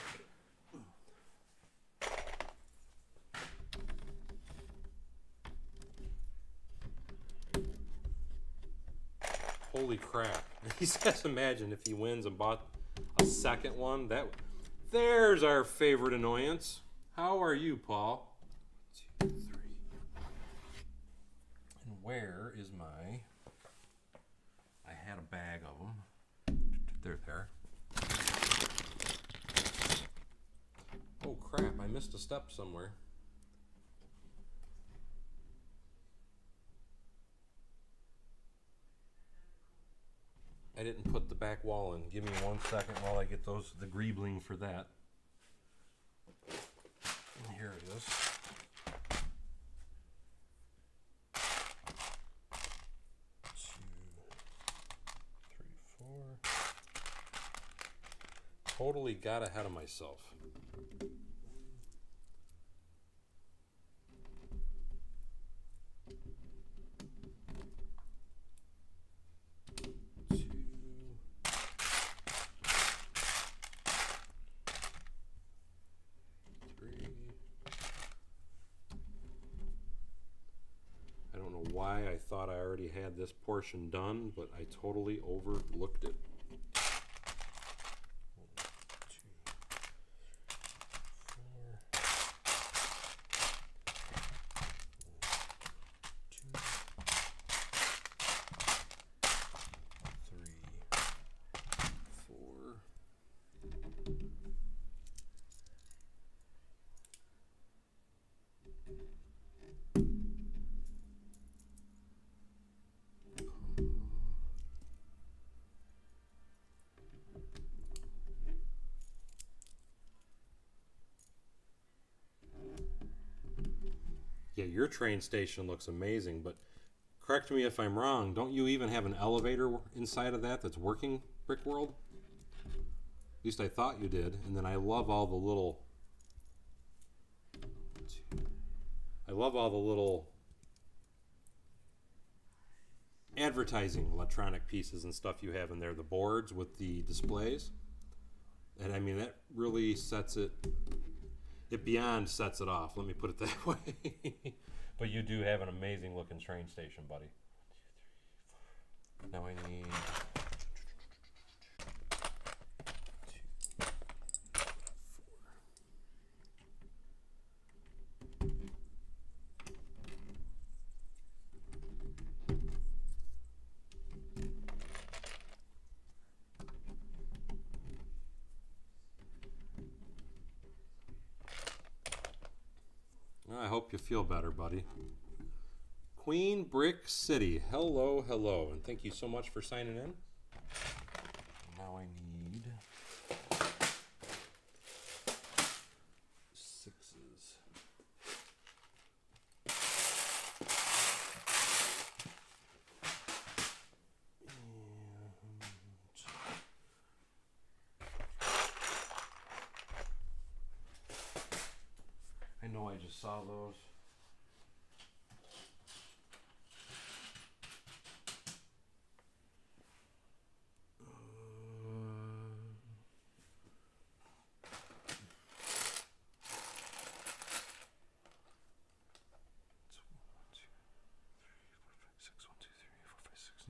Holy crap. He says, imagine if he wins and bought a second one. There's our favorite annoyance. How are you, Paul? 1, 2, 3. And where is my... I had a bag of them. They're there. Oh crap, I missed a step somewhere. I didn't put the back wall in. Give me 1 second while I get the greebling for that. And here it is. 4. Totally got ahead of myself. 2. 3. I don't know why I thought I already had this portion done, but I totally overlooked it. 3. Yeah, your train station looks amazing, but correct me if I'm wrong, don't you even have an elevator inside of that's working, Brick World? At least I thought you did. And then I love all the little... advertising electronic pieces and stuff you have in there. The boards with the displays. And I mean, that really sets it... It beyond sets it off. Let me put it that way. But you do have an amazing looking train station, buddy. 1, 2, 3, 4. Now I need... 4. I hope you feel better, buddy. Queen Brick City. Hello, hello. And thank you so much for signing in. Now I need 6s. And know I just saw those.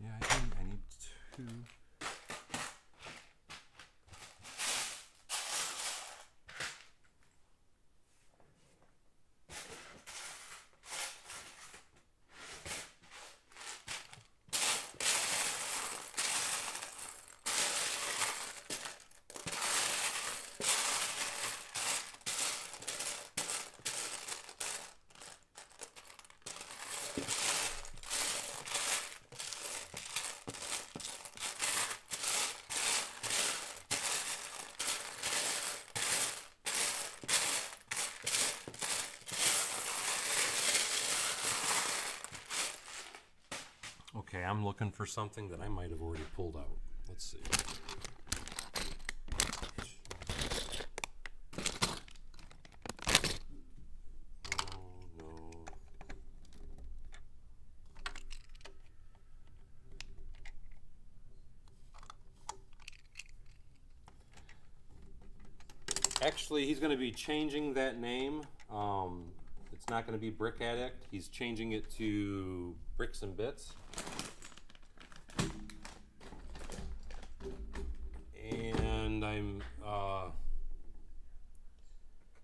Yeah, I need two. Okay, I'm looking for something that I might have already pulled out. Let's see. Oh, no. Actually, he's going to be changing that name. It's not going to be Brick Addict. He's changing it to Bricks and Bits. And I'm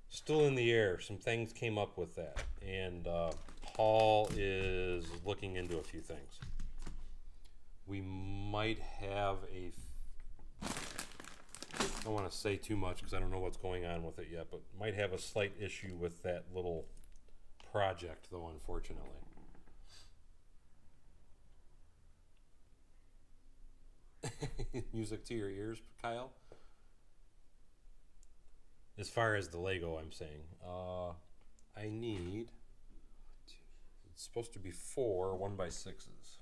still in the air. Some things came up with that. And Paul is looking into a few things. We might have a... I don't want to say too much because I don't know what's going on with it yet, but might have a slight issue with that little project, though, unfortunately. Music to your ears, Kyle? As far as the Lego, I'm saying. I need... It's supposed to be 4 1x6s.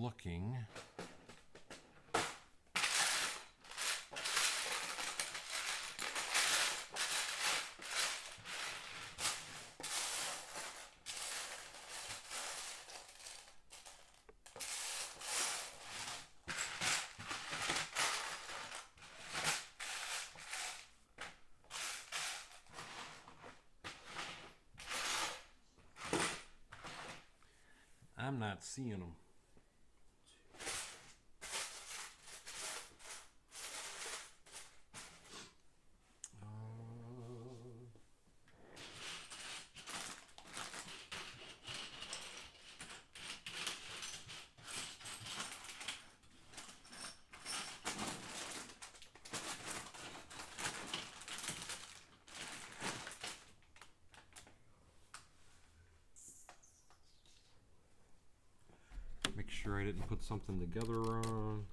Looking. I'm not seeing them. Make sure I didn't put something together wrong.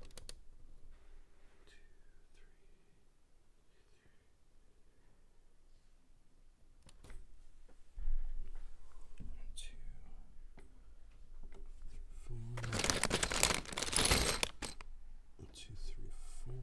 1, 2, 3, 4.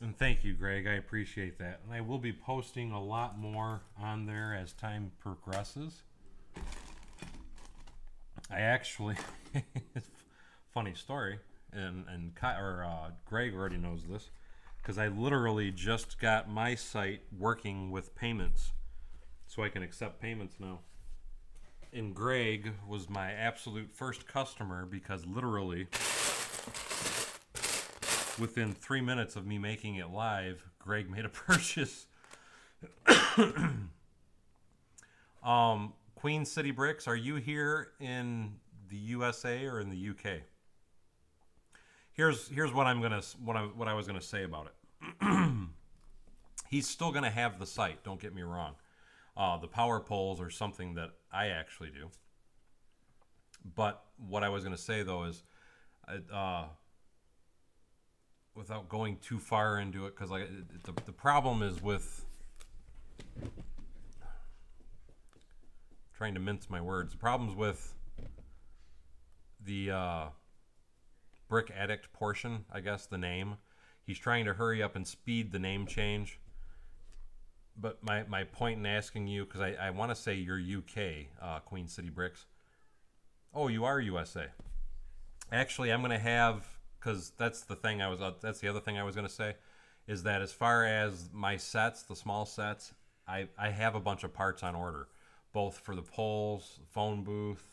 And thank you, Greg. I appreciate that. And I will be posting a lot more on there as time progresses. I actually, funny story, and Greg already knows this, because I literally just got my site working with payments, so I can accept payments now. And Greg was my absolute first customer because literally within 3 minutes of me making it live, Greg made a purchase. Queen City Bricks, are you here in the USA or in the UK? Here's what I was gonna say about it. He's still gonna have the site. Don't get me wrong. The power poles are something that I actually do. But what I was gonna say though is, without going too far into it, because like the problem is with trying to mince my words. The problem's with the Brick Addict portion, I guess, the name. He's trying to hurry up and speed the name change. But my point in asking you, because I want to say you're UK, Queen City Bricks. Oh, you are USA. Actually, I'm going to have, because that's the other thing I was going to say, is that as far as my sets, the small sets, I have a bunch of parts on order, both for the poles, phone booth.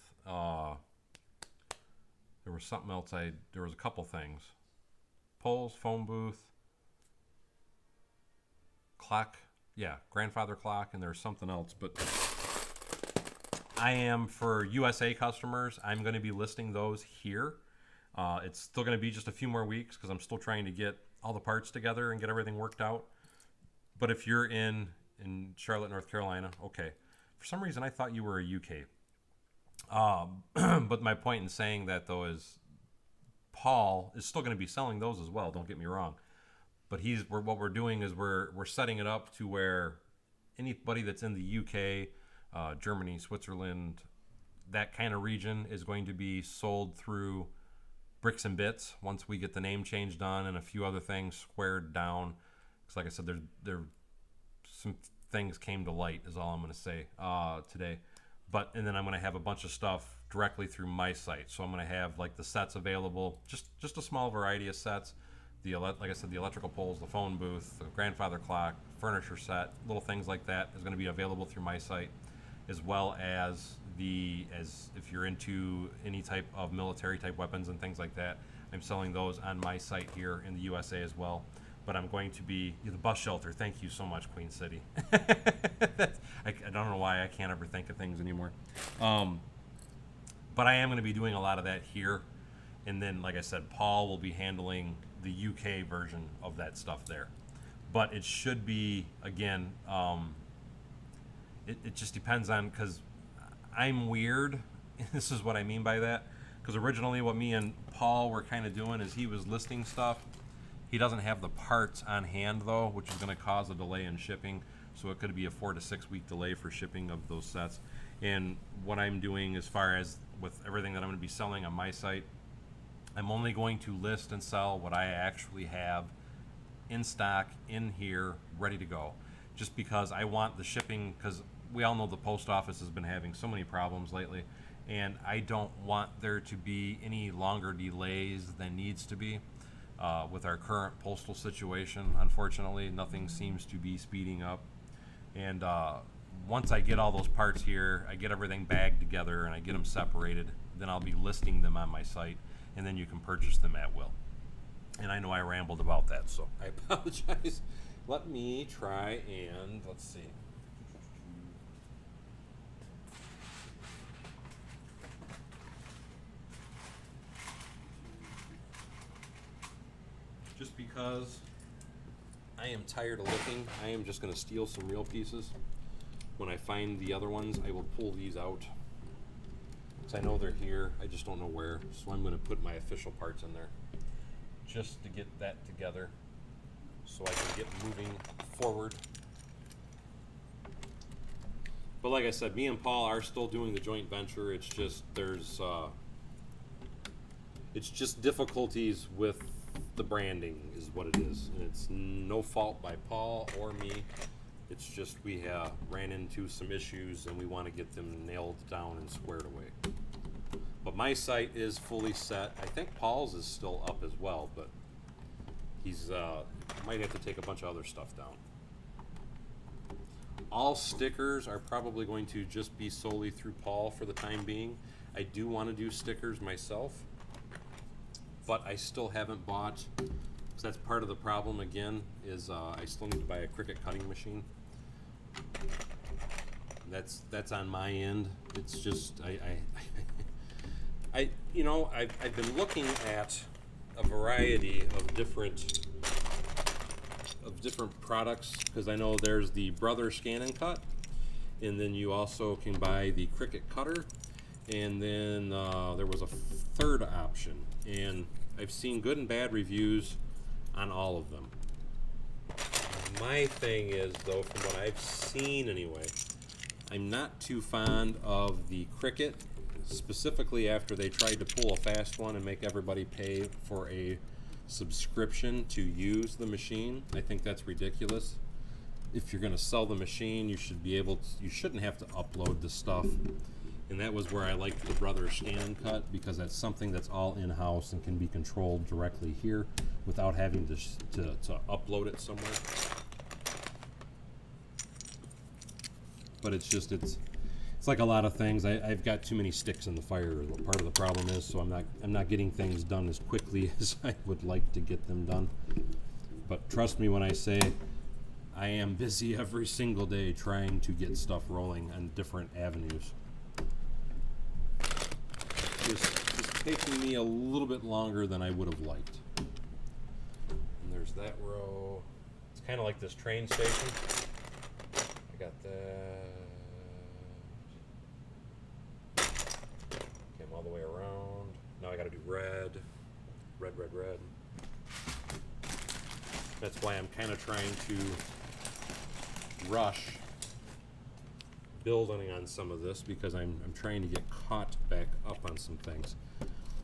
There was something else. There was a couple things. Poles, phone booth, clock. Yeah, grandfather clock, and there's something else. But I am, for USA customers, I'm going to be listing those here. It's still going to be just a few more weeks because I'm still trying to get all the parts together and get everything worked out. But if you're in Charlotte, North Carolina, okay. For some reason, I thought you were a UK. But my point in saying that, though, is Paul is still going to be selling those as well. Don't get me wrong. But what we're doing is we're setting it up to where anybody that's in the UK, Germany, Switzerland, that kind of region is going to be sold through Bricks and Bits once we get the name change done and a few other things squared down. Because like I said, there some things came to light is all I'm going to say today. And then I'm going to have a bunch of stuff directly through my site. So I'm going to have like the sets available, just a small variety of sets. Like I said, the electrical poles, the phone booth, the grandfather clock, furniture set, little things like that is going to be available through my site, as well as if you're into any type of military type weapons and things like that, I'm selling those on my site here in the USA as well. But I'm going to be the bus shelter. Thank you so much, Queen City. I don't know why I can't ever think of things anymore. But I am going to be doing a lot of that here. And then, like I said, Paul will be handling the UK version of that stuff there. But it should be, again, it just depends on, because I'm weird. This is what I mean by that. Because originally what me and Paul were kind of doing is he was listing stuff. He doesn't have the parts on hand, though, which is going to cause a delay in shipping. So it could be a 4 to 6 week delay for shipping of those sets. And what I'm doing as far as with everything that I'm going to be selling on my site, I'm only going to list and sell what I actually have in stock in here, ready to go. Just because I want the shipping, because we all know the post office has been having so many problems lately, and I don't want there to be any longer delays than needs to be. With our current postal situation, unfortunately, nothing seems to be speeding up. And once I get all those parts here, I get everything bagged together and I get them separated, then I'll be listing them on my site, and then you can purchase them at will. And I know I rambled about that, so I apologize. Let me try and, let's see. Just because I am tired of looking, I am just going to steal some real pieces. When I find the other ones, I will pull these out. Because I know they're here, I just don't know where. So I'm going to put my official parts in there. Just to get that together so I can get moving forward. But like I said, me and Paul are still doing the joint venture. It's just it's just difficulties with the branding is what it is, and it's no fault by Paul or me. It's just we ran into some issues and we want to get them nailed down and squared away. But my site is fully set. I think Paul's is still up as well, but he's might have to take a bunch of other stuff down. All stickers are probably going to just be solely through Paul for the time being. I do want to do stickers myself, but I still haven't bought, So that's part of the problem again, is I still need to buy a Cricut cutting machine. That's on my end. It's just I've been looking at a variety of different products, because I know there's the Brother Scan and Cut, and then you also can buy the Cricut cutter, and then there was a third option, and I've seen good and bad reviews on all of them. My thing is, though, from what I've seen anyway, I'm not too fond of the Cricut, specifically after they tried to pull a fast one and make everybody pay for a subscription to use the machine. I think that's ridiculous. If you're going to sell the machine, you should be able to, you shouldn't have to upload the stuff. And that was where I liked the Brother Scan and Cut, because that's something that's all in-house and can be controlled directly here without having to upload it somewhere. But it's like a lot of things. I've got too many sticks in the fire. Part of the problem is, so I'm not getting things done as quickly as I would like to get them done. But trust me when I say I am busy every single day trying to get stuff rolling on different avenues. It's taking me a little bit longer than I would have liked. And there's that row. It's kind of like this train station. I got that. Came all the way around. Now I got to do red. Red, red, red. That's why I'm kind of trying to rush building on some of this, because I'm trying to get caught back up on some things.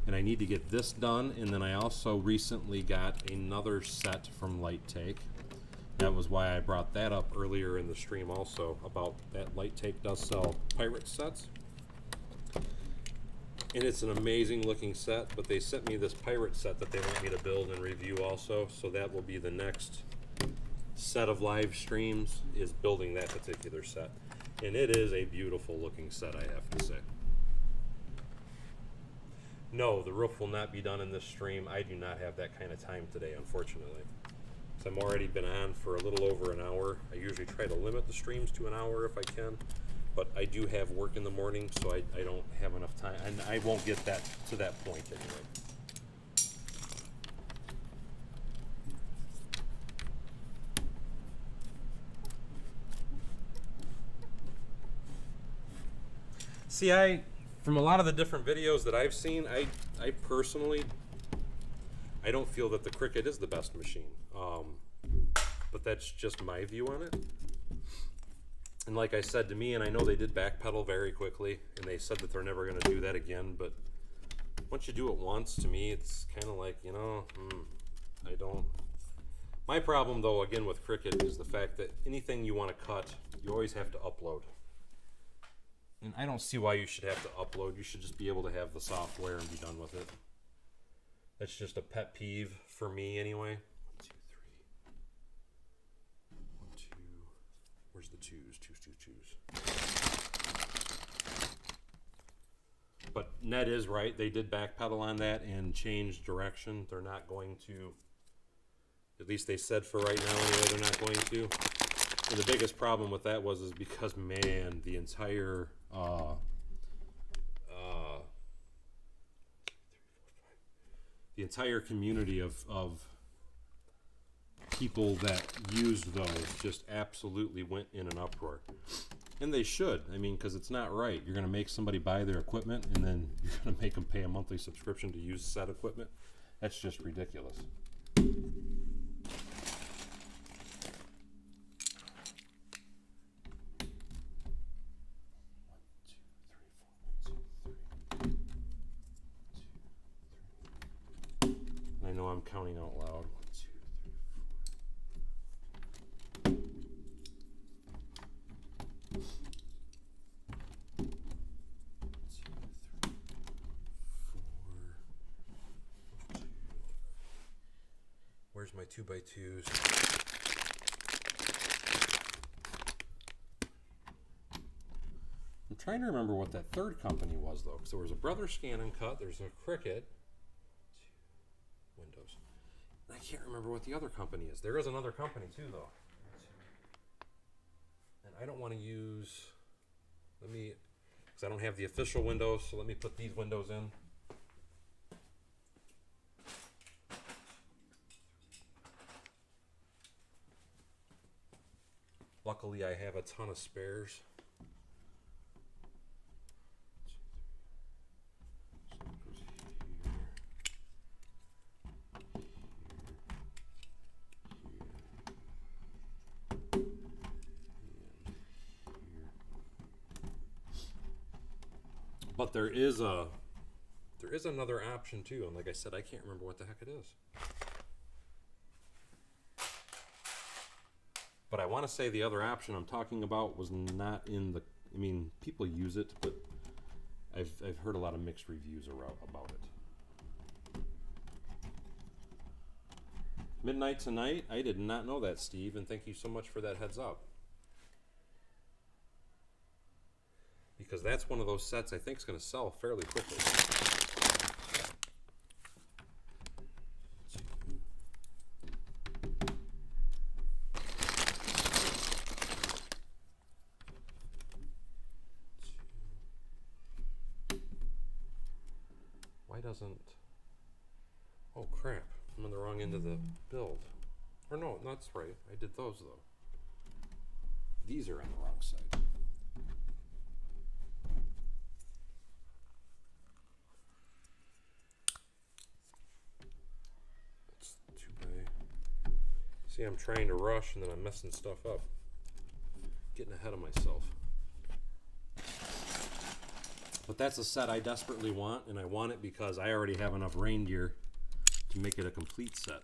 And I need to get this done, and then I also recently got another set from LighTake. That was why I brought that up earlier in the stream also, about that LighTake does sell pirate sets. And it's an amazing looking set, but they sent me this pirate set that they want me to build and review also, so that will be the next set of live streams, is building that particular set. And it is a beautiful looking set, I have to say. No, the roof will not be done in this stream. I do not have that kind of time today, unfortunately. So I'm already been on for a little over an hour. I usually try to limit the streams to an hour if I can, but I do have work in the morning, so I don't have enough time, and I won't get that to that point anyway. See, from a lot of the different videos that I've seen, I personally, I don't feel that the Cricut is the best machine. But that's just my view on it. And like I said, to me, and I know they did backpedal very quickly, and they said that they're never going to do that again, but once you do it once, to me, it's kind of like, you know, I don't. My problem, though, again, with Cricut is the fact that anything you want to cut, you always have to upload. And I don't see why you should have to upload. You should just be able to have the software and be done with it. That's just a pet peeve for me anyway. 1, 2, 3. 1, 2. Where's the twos? Twos. But Ned is right. They did backpedal on that and change direction. They're not going to, at least they said for right now anyway, they're not going to. And the biggest problem with that is because, man, the entire community of people that used those just absolutely went in an uproar. And they should. I mean, because it's not right. You're going to make somebody buy their equipment, and then you're going to make them pay a monthly subscription to use said equipment. That's just ridiculous. I know I'm counting out loud. 1, 2, 3, 4. 1, 2, 3, 4. 2. Where's my 2x2s? I'm trying to remember what that third company was, though, because there was a Brother Scan and Cut, there's a Cricut. Windows. I can't remember what the other company is. There is another company too, though. And I don't want to use, because I don't have the official windows, so let me put these windows in. Luckily, I have a ton of spares. But there is another option too, and like I said, I can't remember what the heck it is. But I want to say the other option I'm talking about was not in the. I mean, people use it, but I've heard a lot of mixed reviews about it. Midnight Tonight. I did not know that, Steve, and thank you so much for that heads up. Because that's one of those sets I think is going to sell fairly quickly. Why doesn't... Oh crap, I'm on the wrong end of the build. Or no, that's right, I did those though. These are on the wrong side. See, I'm trying to rush and then I'm messing stuff up. Getting ahead of myself. But that's a set I desperately want, and I want it because I already have enough reindeer to make it a complete set.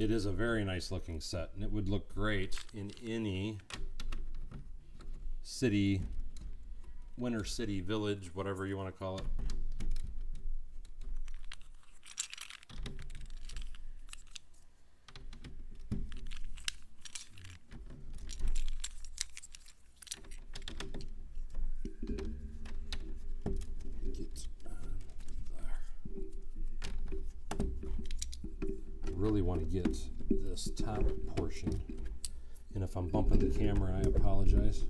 It is a very nice looking set, and it would look great in any city, winter city, village, whatever you want to call it. Really want to get this top portion, and if I'm bumping the camera, I apologize.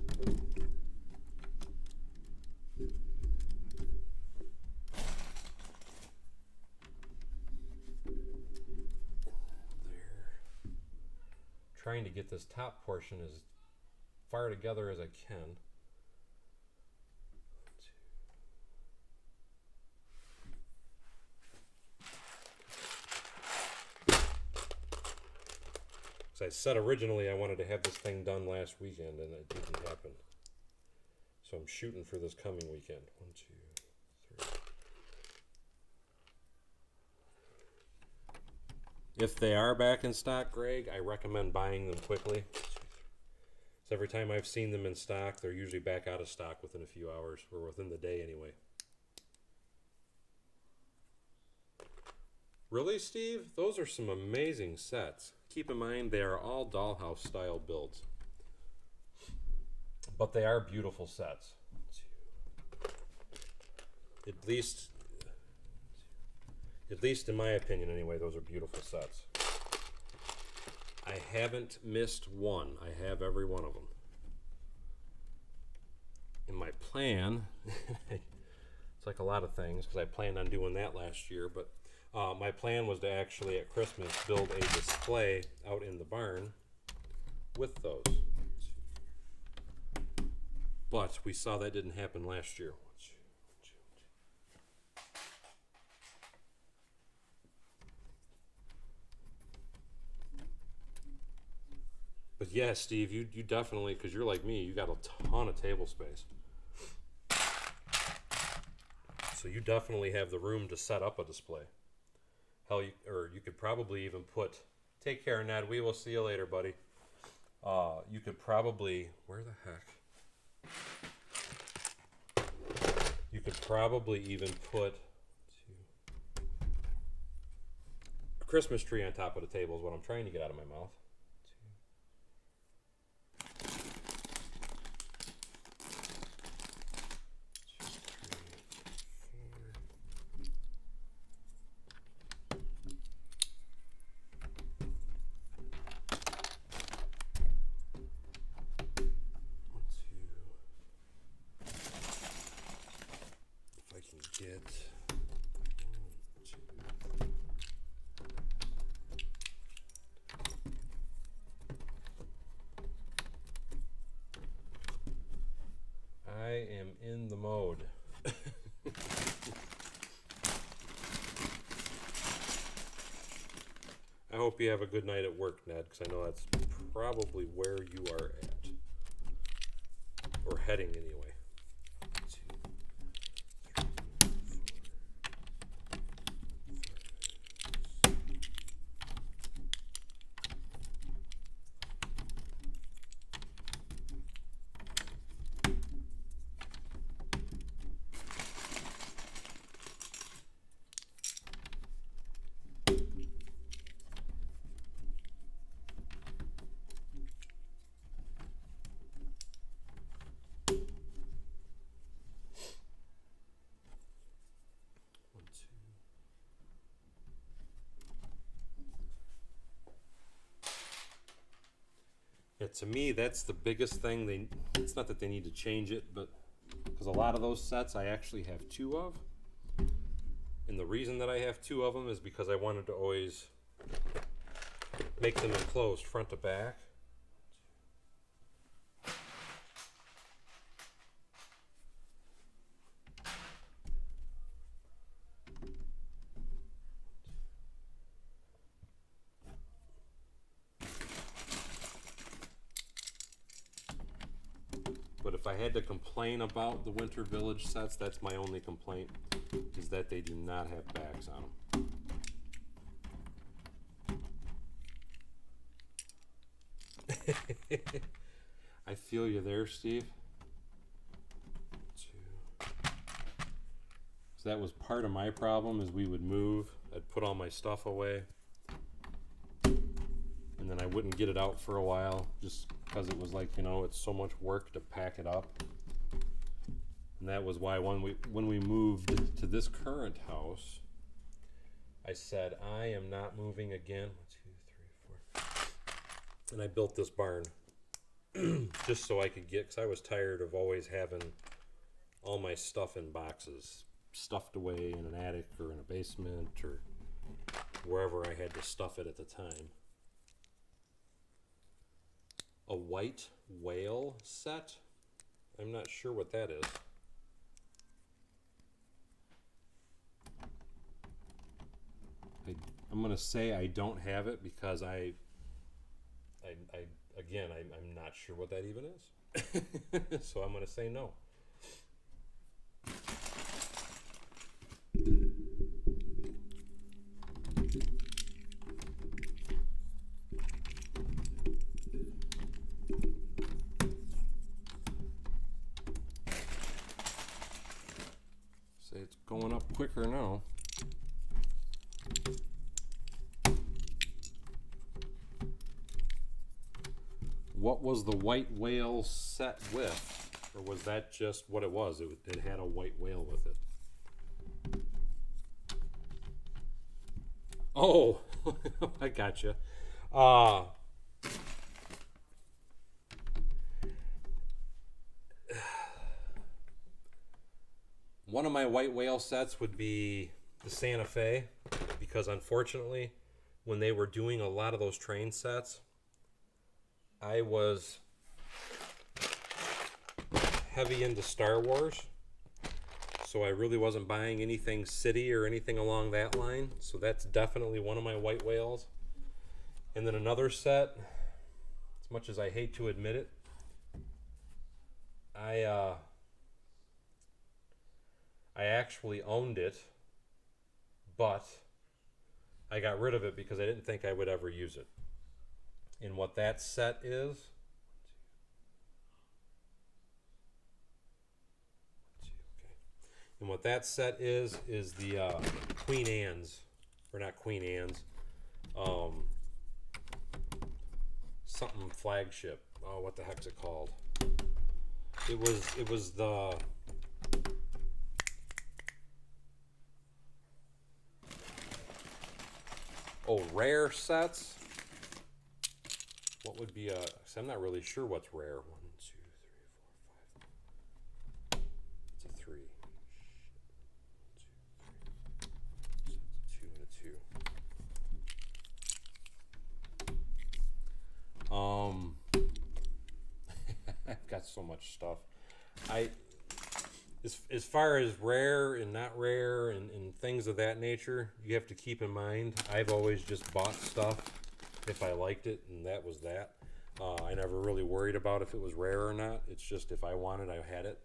Trying to get this top portion as far together as I can. As I said originally, I wanted to have this thing done last weekend, and it didn't happen. So I'm shooting for this coming weekend. 1, 2, 3. If they are back in stock, Greg, I recommend buying them quickly. So every time I've seen them in stock, they're usually back out of stock within a few hours, or within the day anyway. Really, Steve? Those are some amazing sets. Keep in mind, they are all dollhouse style builds. But they are beautiful sets. At least in my opinion anyway, those are beautiful sets. I haven't missed one. I have every one of them. In my plan, it's like a lot of things because I planned on doing that last year, but my plan was to actually at Christmas build a display out in the barn with those. But we saw that didn't happen last year. But yeah, Steve, you definitely, because you're like me, you got a ton of table space. So you definitely have the room to set up a display. Hell, you could probably even put, take care, Ned, we will see you later, buddy. You could probably, where the heck? You could probably even put a Christmas tree on top of the table is what I'm trying to get out of my mouth. I am in the mode. I hope you have a good night at work, Ned, because I know that's probably where you are at. Or heading, anyway. Yeah, to me, that's the biggest thing. It's not that they need to change it, but because a lot of those sets I actually have two of. And the reason that I have two of them is because I wanted to always make them enclosed front to back. But if I had to complain about the Winter Village sets, that's my only complaint, is that they do not have backs on them. I feel you there, Steve. So that was part of my problem, is we would move, I'd put all my stuff away, and then I wouldn't get it out for a while, just because it was like, you know, it's so much work to pack it up. And that was why when we moved to this current house, I said, I am not moving again. 1, 2, 3, 4. And I built this barn just so I could get, because I was tired of always having all my stuff in boxes, stuffed away in an attic or in a basement or wherever I had to stuff it at the time. A white whale set? I'm not sure what that is. I'm gonna say I don't have it because I'm not sure what that even is. So I'm gonna say no. Say it's going up quicker now. What was the white whale set with? Or was that just what it was? It had a white whale with it. Oh, I gotcha. One of my white whale sets would be the Santa Fe, because unfortunately, when they were doing a lot of those train sets, I was heavy into Star Wars, so I really wasn't buying anything city or anything along that line. So that's definitely one of my white whales. And then another set, as much as I hate to admit it, I actually owned it, but I got rid of it because I didn't think I would ever use it. And what that set is, and what that set is the Queen Anne's, or not Queen Anne's, something flagship. Oh, what the heck's it called? It was the rare sets. What would be I'm not really sure what's rare. 1, 2, 3, 4, 5. It's a 3. It's a 2 and a 2. I've got so much stuff. As far as rare and not rare and things of that nature, you have to keep in mind, I've always just bought stuff if I liked it, and that was that. I never really worried about if it was rare or not. It's just if I wanted, I had it.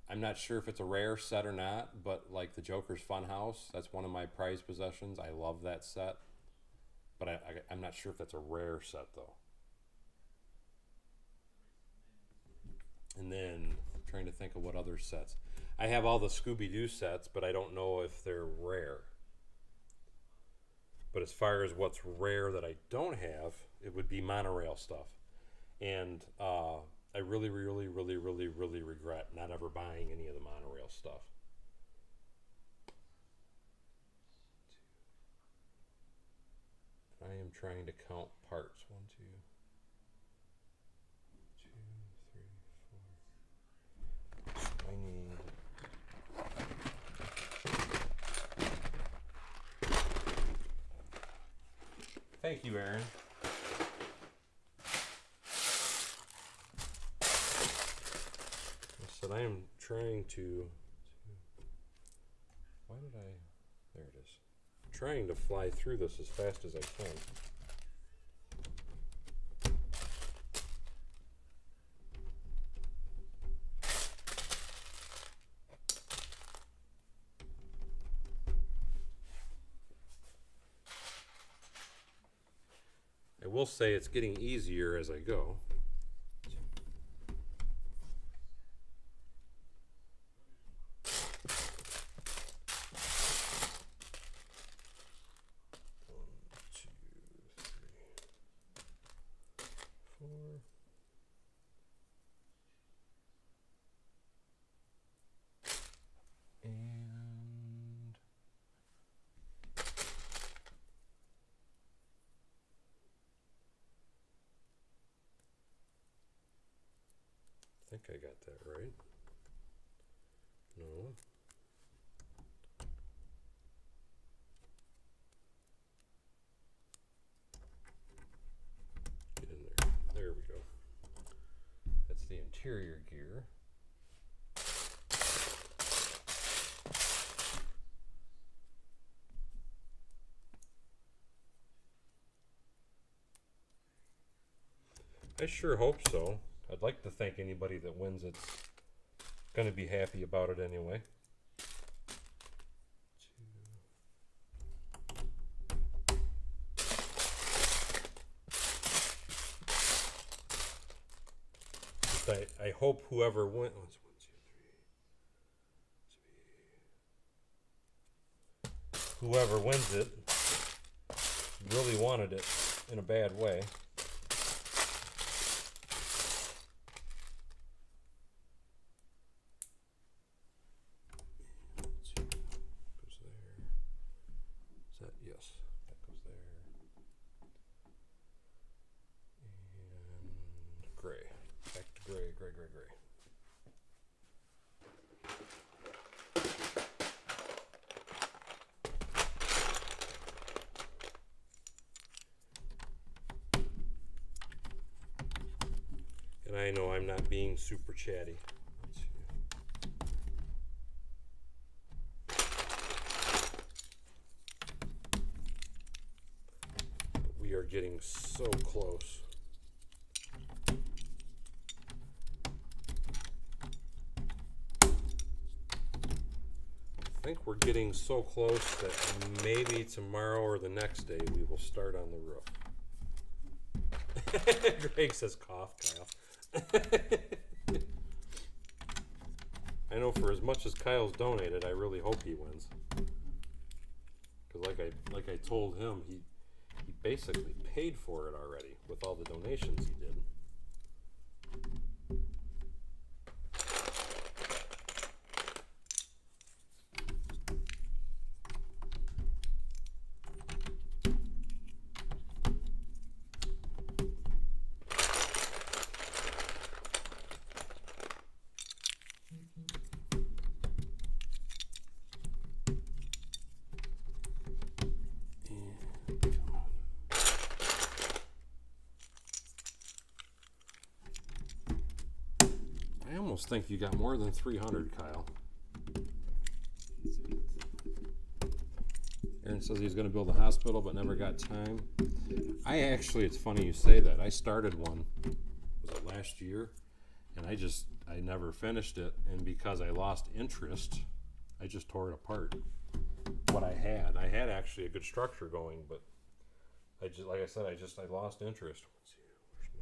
I'm not sure if it's a rare set or not, but like the Joker's Funhouse, that's one of my prized possessions. I love that set, but I'm not sure if that's a rare set though. And then trying to think of what other sets. I have all the Scooby-Doo sets, but I don't know if they're rare. But as far as what's rare that I don't have, it would be monorail stuff. And I really regret not ever buying any of the monorail stuff. I am trying to count parts. 1, 2, 2, 3, 4. I need... Thank you, Aaron. I am trying to... Why did I... There it is. I'm trying to fly through this as fast as I can. I will say it's getting easier as I go. I think I got that right. No. Get in there. There we go. That's the interior gear. I sure hope so. I'd like to think anybody that wins it's going to be happy about it anyway. I hope whoever wins. Oh, it's 1, 2, 3. Whoever wins it really wanted it in a bad way. And I know I'm not being super chatty. Let's see. But we are getting so close. I think we're getting so close that maybe tomorrow or the next day we will start on the roof. Greg says cough, Kyle. I know for as much as Kyle's donated, I really hope he wins. Because like I told him, he basically paid for it already with all the donations he did. I almost think you got more than 300, Kyle. Aaron says he's going to build a hospital but never got time. It's funny you say that. I started one, was it last year? And I never finished it. And because I lost interest, I just tore it apart. What I had actually a good structure going, but like I said, I lost interest. Let's see, where's my...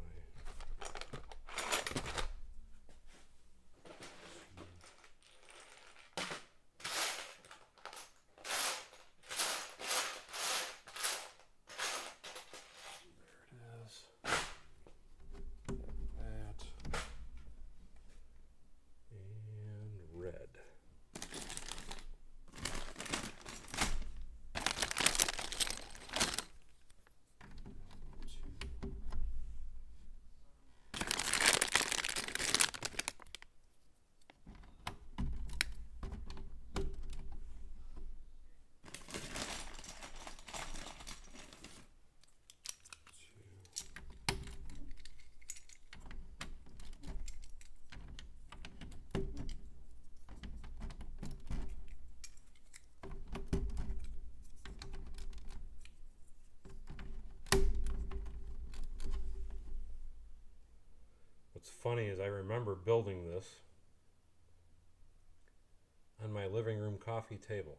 What's funny is I remember building this on my living room coffee table.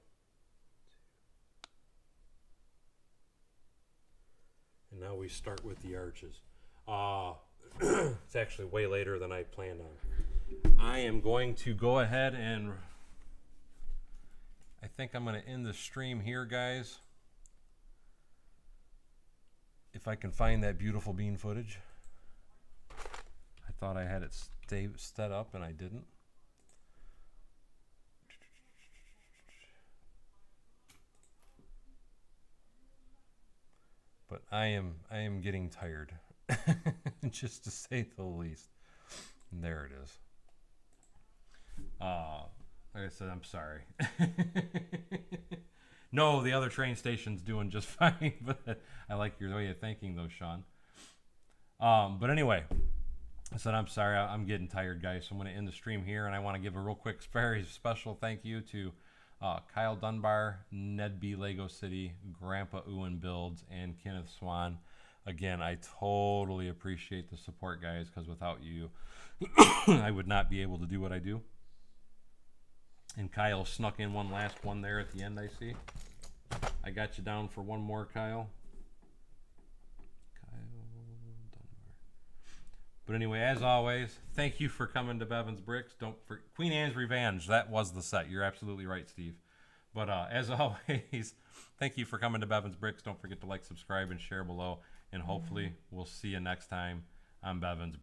And now we start with the arches. It's actually way later than I planned on. I am going to go ahead and I think I'm going to end the stream here, guys. If I can find that beautiful bean footage. I thought I had it set up and I didn't. But I am getting tired, just to say the least. And there it is. Like I said, I'm sorry. No, the other train station's doing just fine, but I like your way of thinking though, Sean. But anyway, I said I'm sorry. I'm getting tired, guys. So I'm going to end the stream here, and I want to give a real quick, very special thank you to Kyle Dunbar, Ned B. Lego City, Grandpa Ewan Builds, and Kenneth Swan. Again, I totally appreciate the support, guys, because without you, I would not be able to do what I do. And Kyle snuck in one last one there at the end, I see. I got you down for one more, Kyle. But anyway, as always, thank you for coming to Bevins Bricks. Queen Anne's Revenge, that was the set. You're absolutely right, Steve. But as always, thank you for coming to Bevins Bricks. Don't forget to like, subscribe, and share below. And hopefully we'll see you next time on Bevins